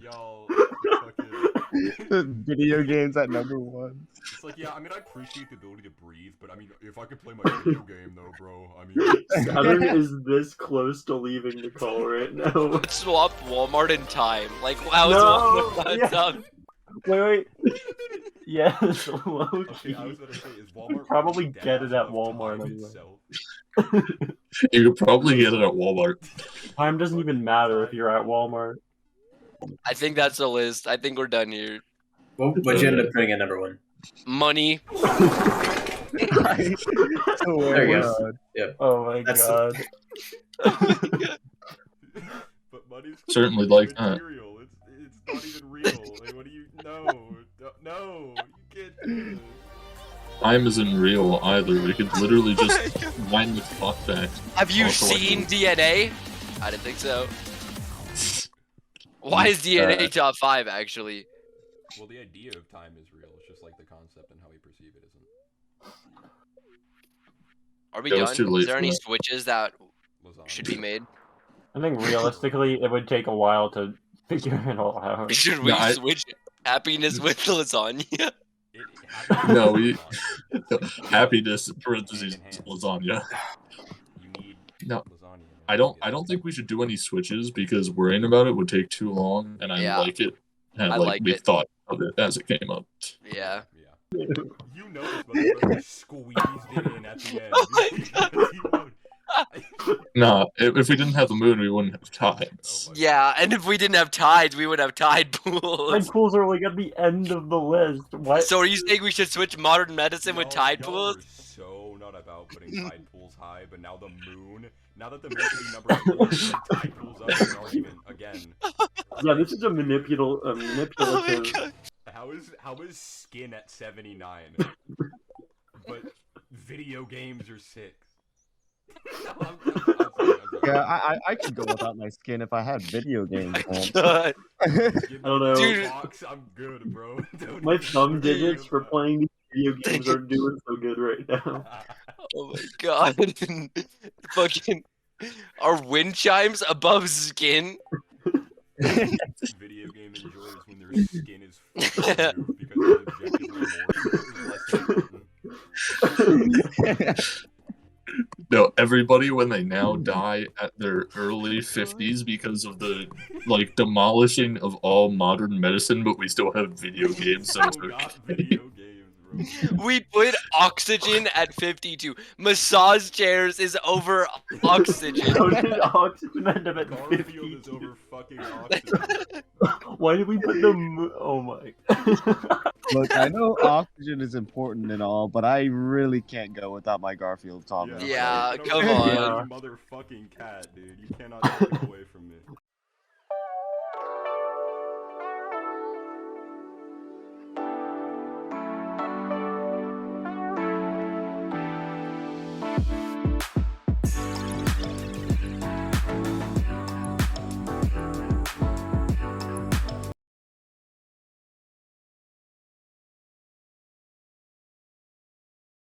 Y'all fucking. Video games at number one. It's like, yeah, I mean, I appreciate the ability to breathe, but I mean, if I could play my video game though, bro, I mean. Saturn is this close to leaving the call right now. Let's swap Walmart and time. Like, how is No, Walmart yeah. time? Wait. Yes, low Okay, I was gonna say, is Walmart You'd probably really get it dead at of Walmart time anyway. itself? You could probably get it at Walmart. Time doesn't even matter if you're at Walmart. I think that's the list. I think we're done here. What'd you end up putting at number one? Money. There you go. Oh my That's- god. But money's Certainly like that. material. It's not even real. Like, what do you? No, you can't do this. Time isn't real either. We could literally just wind the clock back. Have you Also, like, seen DNA? I didn't think so. Why is DNA top 5 actually? Well, the idea of time is real. It's just like the concept and how we perceive it isn't. Are we Yeah, it was done? too late Is there for any that. switches that Lasagna. should be made? I think realistically, it would take a while to figure it all out. Should we No, I- switch happiness with lasagna? No, we happiness parentheses lasagna. You need No, lasagna. I don't think we should do any switches because worrying about it would take too long, and I Yeah. like it. And I like we it. thought of it as it came up. Yeah. Yeah. You know this motherfucker squeezed it in at the end. Oh my God. Nah, if we didn't have the moon, we wouldn't have tides. Oh my Yeah, and if we didn't have tides, we would have tide Tide pools. pools are like at the end of the list. What? So are you saying we should switch modern medicine with tide Y'all pools? were so not about putting tide pools high, but now the moon. Now that the moon should be number 4, tide pools up in an argument again. Yeah, this is a Oh my manipulative. god. How is skin at 79? But video games are 6. I'm sorry. Yeah, I could go without my skin if I had video games. Man. God. Give me I don't know. Dude. a box, I'm good, bro. Don't My need thumb video digits for games. playing these video games are doing so good right now. Oh my god. Fucking. Are wind chimes above skin? Video game enjoys when their skin is full of you because it's objectively less important. No, everybody when they now die at their early 50s because of the like demolishing of all modern medicine, but we still have video games, so it's No, not okay. video games, bro. We put oxygen at 52. Massage chairs is over oxygen. How did oxygen end up at Garfield is 52? over fucking oxygen. Why did we put the oh my. Look, I know oxygen is important and all, but I really can't go without my Garfield talking. Yeah, you know, come you're on. a motherfucking cat, dude. You cannot take it away from me.